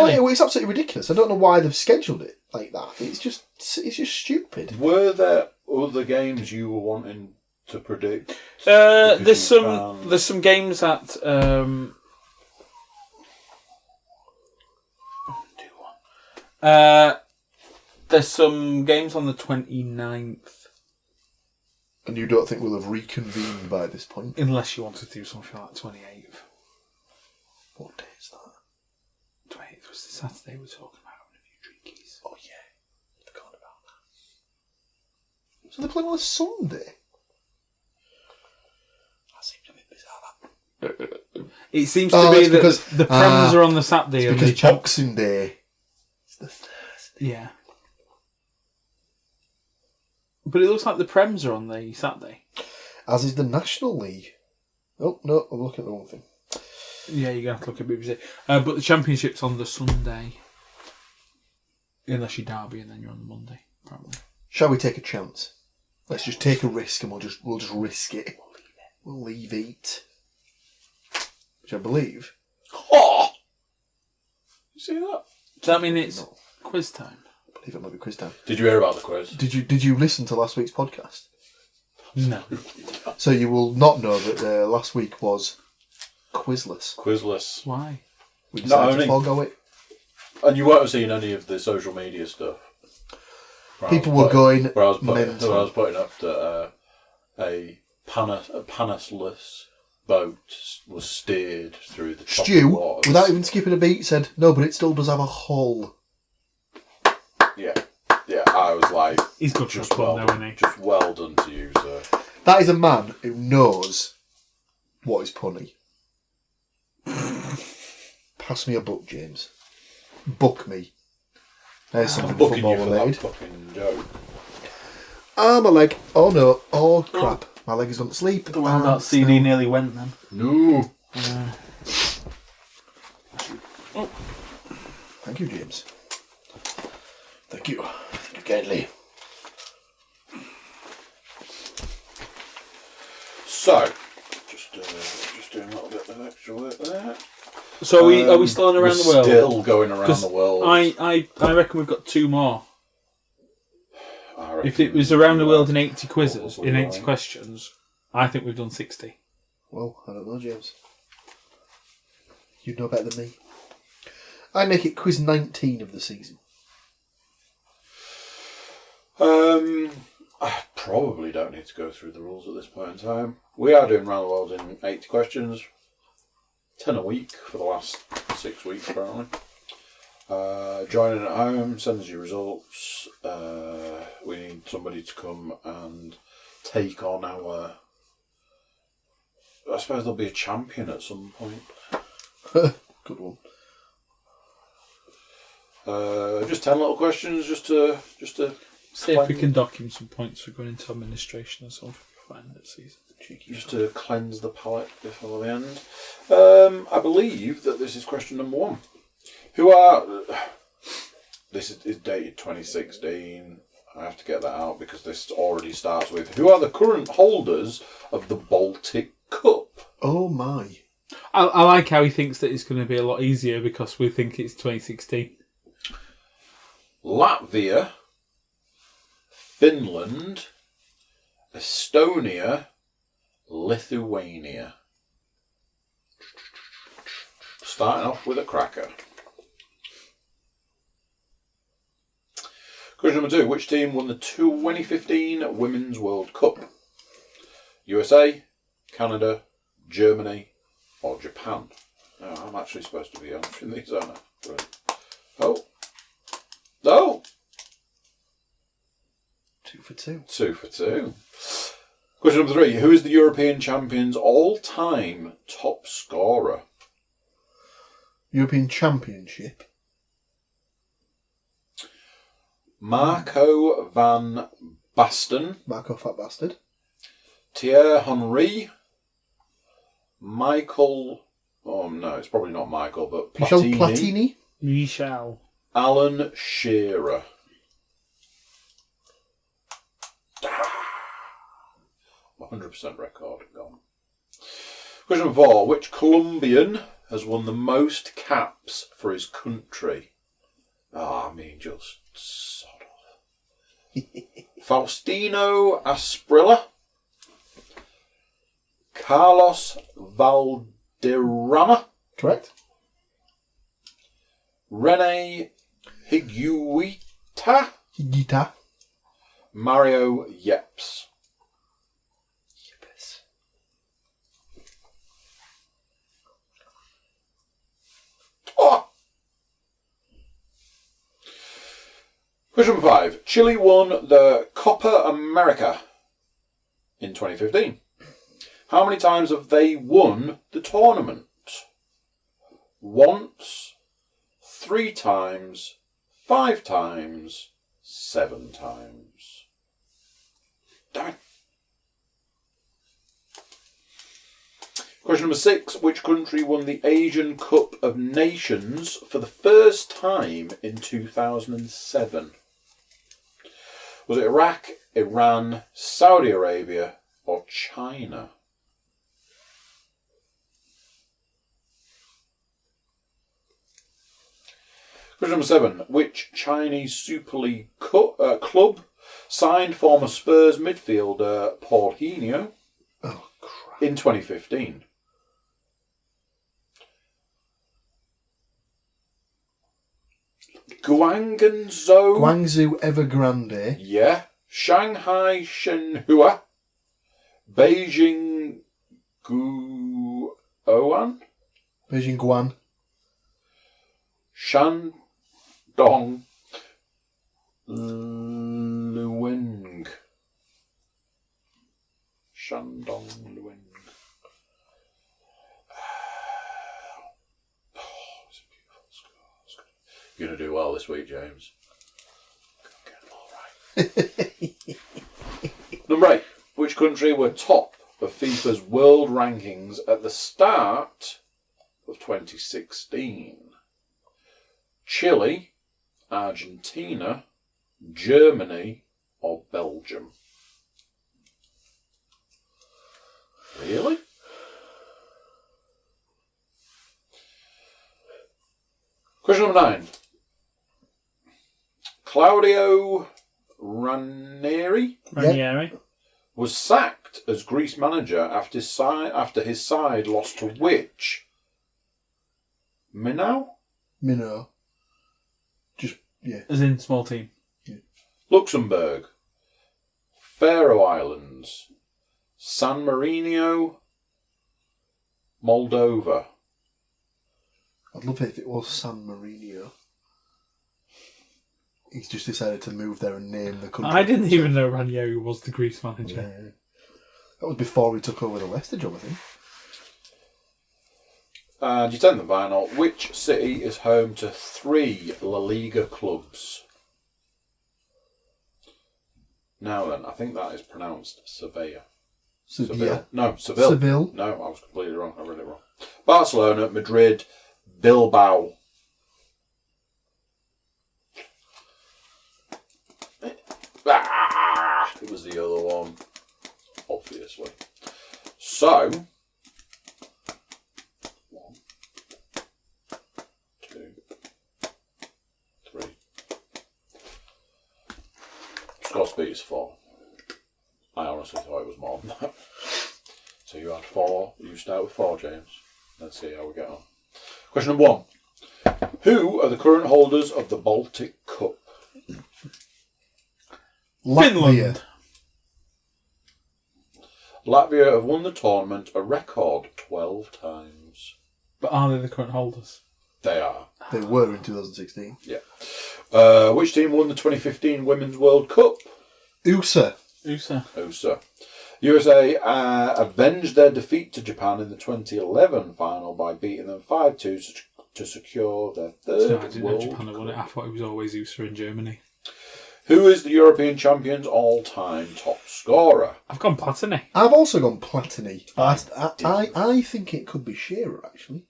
It's absolutely ridiculous. I don't know why they've scheduled it like that. It's just stupid. Were there other games you were wanting to predict? There's some games at there's some games on the 29th. And you don't think we'll have reconvened by this point? Unless you want to do something like 28th. What day is that? 28th was the Saturday we're talking about having a few drinkies. Oh yeah, forgot about that. So they're playing on a Sunday? That seems a bit bizarre. It seems to be that because the Prems are on the Saturday. It's because Boxing Day. It's the Thursday. Yeah. But it looks like the Prems are on the Saturday. As is the National League. Oh, no, I'm looking at the wrong thing. Yeah, you're going to have to look at BBC. But the Championship's on the Sunday. Unless you're Derby and then you're on the Monday, probably. Shall we take a chance? Let's just take a risk and we'll just risk it. We'll leave it. Which I believe. Oh! You see that? Does that mean it's quiz time? I believe it might be quiz time. Did you hear about the quiz? Did you listen to last week's podcast? No. So you will not know that last week was quizless. Quizless. Why? We decided to forgo it. And you won't have seen any of the social media stuff. People were going where I was mental. putting up that a Panasless boat was steered through the choppy waters. Without even skipping a beat, said, no, but it still does have a hull. Yeah, I was like... He's got just well done, isn't he? Just well done to you, sir. That is a man who knows what is punny. Pass me a book, James. Book me. There's something football related. Fucking joke. Ah, my leg. Oh no. Oh crap. My leg has gone to sleep. That CD nearly went then. No. Thank you, James. Thank you. Thank you kindly. So, just doing a little bit of extra work there. So are we still around the world? Still going around the world. I reckon we've got 2 more. If it was around the world in 80 quizzes, in 80 questions, I think we've done 60. Well, I don't know, James. You'd know better than me. I make it quiz 19 of the season. I probably don't need to go through the rules at this point in time. We are doing round the world in 80 questions. 10 a week for the last 6 weeks, apparently. Joining at home, send us your results. We need somebody to come and take on our... I suppose there'll be a champion at some point. Good one. Just 10 little questions, just to see if we can document some points for going into administration or something. Fine, let's see. Just to cleanse the palate before the end. I believe that this is question number 1. This is dated 2016. I have to get that out because this already starts with, who are the current holders of the Baltic Cup? Oh my. I like how he thinks that it's going to be a lot easier because we think it's 2016. Latvia, Finland, Estonia, Lithuania. Starting off with a cracker. Question number 2. Which team won the 2015 Women's World Cup? USA, Canada, Germany, or Japan? Oh, I'm actually supposed to be answering these, aren't I? Right. Oh. Oh! 2 for 2. 2 for 2. Question number 3. Who is the European Champion's all-time top scorer? European Championship. Marco van Basten, Marco Fat Bastard. Thierry Henry, Michael... Oh, no, it's probably not Michael, but Michel Platini. Platini. Michel. Alan Shearer. 100% record gone. Question number 4. Which Colombian has won the most caps for his country? I mean, just sod off. Faustino Asprilla, Carlos Valderrama, Correct. Rene Higuita, Higuita. Mario Yepes. Oh! Question number 5. Chile won the Copa America in 2015. How many times have they won the tournament? Once, 3 times, 5 times, 7 times. Damn it. Question number 6. Which country won the Asian Cup of Nations for the first time in 2007? Was it Iraq, Iran, Saudi Arabia, or China? Question number 7. Which Chinese Super League club signed former Spurs midfielder Paulinho in 2015? Guangzhou Evergrande. Yeah. Shanghai Shenhua. Beijing Guoan. Beijing Guan. Shandong Luwing. Shandong Luwing. It's a beautiful score. You're going to do well this week, James. Get them all right. Number 8. Which country were top of FIFA's world rankings at the start of 2016? Chile, Argentina, Germany, or Belgium? Really? Question number 9. Claudio Ranieri was sacked as Greece manager after his side lost to which? Minnow? Just, yeah. As in small team. Yeah. Luxembourg, Faroe Islands, San Marino, Moldova. I'd love it if it was San Marino. he's just decided to move there and name the country. I didn't even know Ranieri was the Greece manager. Yeah. That was before he took over the Leicester job, I think. And your 10th and final. Which city is home to 3 La Liga clubs? Now then, I think that is pronounced Sevilla. Seville. No, Seville. Seville. No, I was completely wrong. I read it wrong. Barcelona, Madrid, Bilbao. It was the other one, obviously. So, 1, 2, 3. Scott's beat is 4. I honestly thought it was more than that. So you had 4. You start with 4, James. Let's see how we get on. Question number 1. Who are the current holders of the Baltic Cup? Finland. Latvia have won the tournament a record 12 times. But are they the current holders? They are. They were in 2016. Yeah. Which team won the 2015 Women's World Cup? USA. USA. USA avenged their defeat to Japan in the 2011 final by beating them 5-2 to secure their third I didn't know World Japan had won it. I thought it was always USA in Germany. Who is the European champion's all-time top scorer? I've gone Platini. I've also gone Platini. I think it could be Shearer, actually.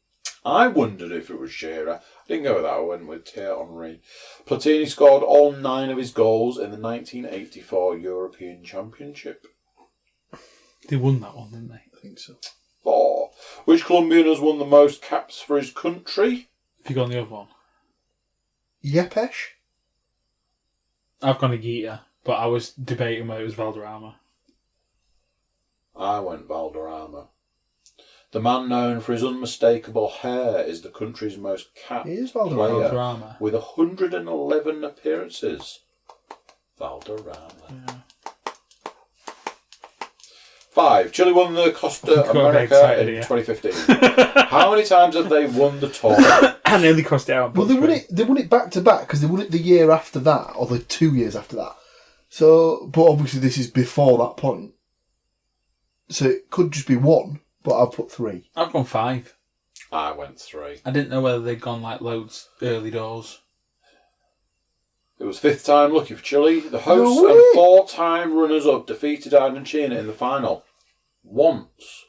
I wondered if it was Shearer. I didn't go with that. I went with Thierry Henry. Platini scored all 9 of his goals in the 1984 European Championship. They won that one, didn't they? I think so. 4. Which Colombian has won the most caps for his country? Have you gone the other one? Yepes? I've gone Higuita, but I was debating whether it was Valderrama. I went Valderrama. The man known for his unmistakable hair is the country's most capped It is player Valderrama. with 111 appearances. Valderrama. Yeah. 5. Chile won the Costa Got a bit America excited in here. 2015. How many times have they won the tournament? I nearly crossed it out. Well, they won it back to back because they won it the year after that, or the 2 years after that. So, but obviously this is before that point. So it could just be 1, but I've put 3. I've gone 5. I went 3. I didn't know whether they'd gone like loads early doors. It was 5th time lucky for Chile. The hosts No way. and 4-time runners-up defeated Argentina in the final. Once.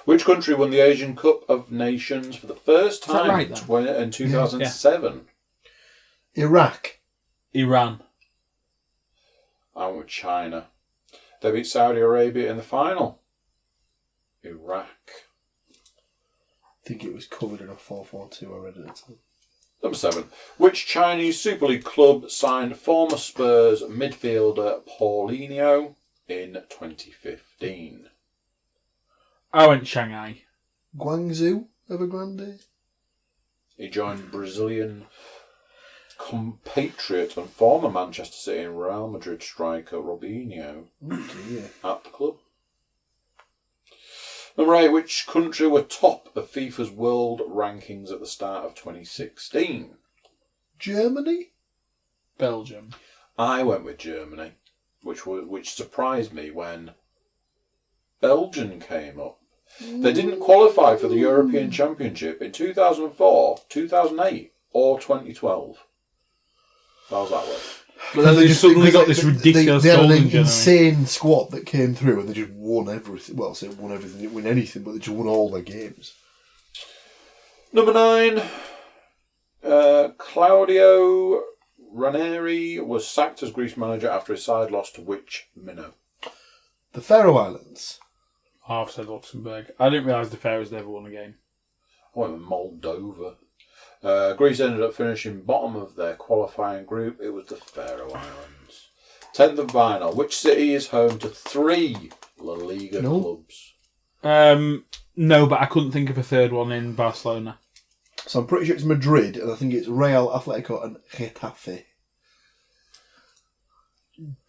Which country won the Asian Cup of Nations for the first time right, then? in 2007? Iraq. Iran. I went with China. They beat Saudi Arabia in the final. Iraq. I think it was covered in a 4-4-2 I read at the time. Number 7. Which Chinese Super League club signed former Spurs midfielder Paulinho in 2015? I went Shanghai. Guangzhou Evergrande. He joined Brazilian compatriot and former Manchester City and Real Madrid striker Robinho at the club. Number 8. Which country were top of FIFA's world rankings at the start of 2016? Germany? Belgium. I went with Germany, which surprised me when Belgium came up. They didn't qualify for the European Championship in 2004, 2008 or 2012. How's that work? But then they suddenly got this ridiculous They had an golden generation. insane squad that came through and they just won everything. Well, I say won everything, they didn't win anything, but they just won all their games. Number 9. Claudio Ranieri was sacked as Greece manager after his side lost to which minnow? The Faroe Islands. I've said Luxembourg. I didn't realise the Faroes never won a game. I went with Moldova. Greece ended up finishing bottom of their qualifying group. It was the Faroe Islands. 10th and final. Which city is home to 3 La Liga clubs? No, but I couldn't think of a third one in Barcelona. So I'm pretty sure it's Madrid, and I think it's Real, Atletico and Getafe.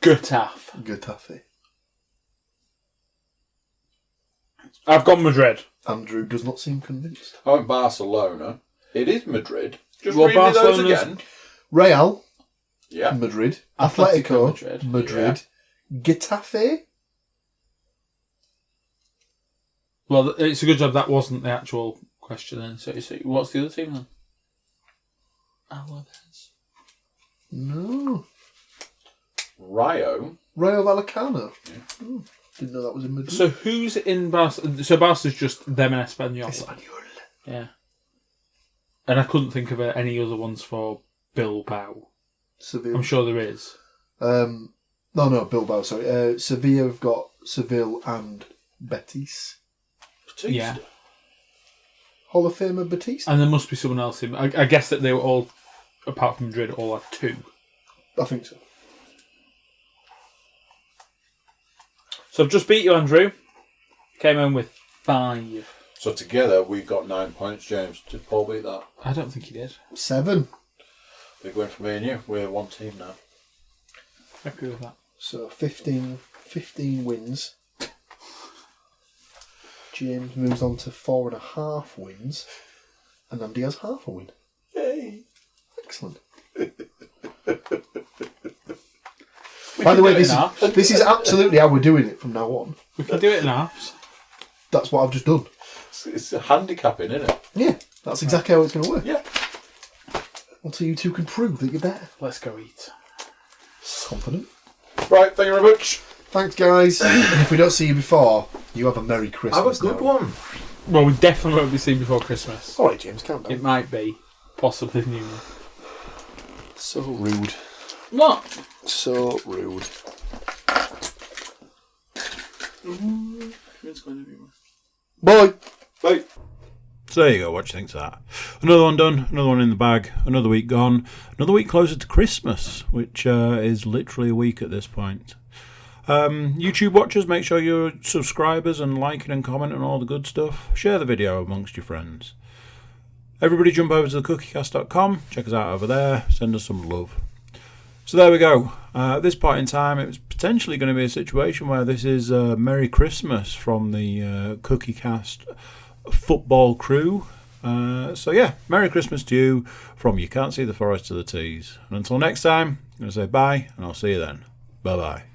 Getafe. I've gone Madrid. Andrew does not seem convinced. I went Barcelona. It is Madrid. Just Well, read me those Barcelona's- again. Real Yeah. Madrid. Atletico Atletico Madrid. Madrid. Getafe. Well, it's a good job that wasn't the actual question then. So what's the other team then? Alaves. No. Rayo Vallecano. Yeah. Didn't know that was in Madrid. So who's in Barca? So Barca's just them and Espanyol. Yeah. And I couldn't think of any other ones for Bilbao. Seville. I'm sure there is. No, Bilbao, sorry. Sevilla have got Seville and Betis. Batista. Yeah. Hall of Famer Batista? And there must be someone else in. I guess that they were all, apart from Madrid, all had 2. I think so. So I've just beat you, Andrew. Came home with 5. So together we've got 9 points, James. Did Paul beat that? I don't think he did. 7. Big win for me and you. We're one team now. Happy with that. So 15 wins. James moves on to 4.5 wins. And Andy has half a win. Yay! Excellent. By the way, this is absolutely how we're doing it from now on. We can do it in halves. That's what I've just done. It's a handicapping, isn't it? Yeah, that's exactly how it's going to work. Yeah. Until you two can prove that you're better. Let's go eat. Confident. Right, thank you very much. Thanks, guys. And if we don't see you before, you have a Merry Christmas. Have a good one. Well, we definitely won't be seen before Christmas. All right, James, calm down. It might be. Possibly New Year. So rude. What? So rude. Bye. Bye. So there you go, what do you think of that? Another one done, another one in the bag, another week gone, another week closer to Christmas, which is literally a week at this point. YouTube watchers, make sure you're subscribers and liking and commenting and all the good stuff. Share the video amongst your friends. Everybody jump over to thecookiecast.com, check us out over there, send us some love. So there we go. At this point in time, it was potentially going to be a situation where this is Merry Christmas from the Cookiecast football crew. So yeah, Merry Christmas to you from You Can't See the Forest to the Tees. And until next time, I'm going to say bye, and I'll see you then. Bye-bye.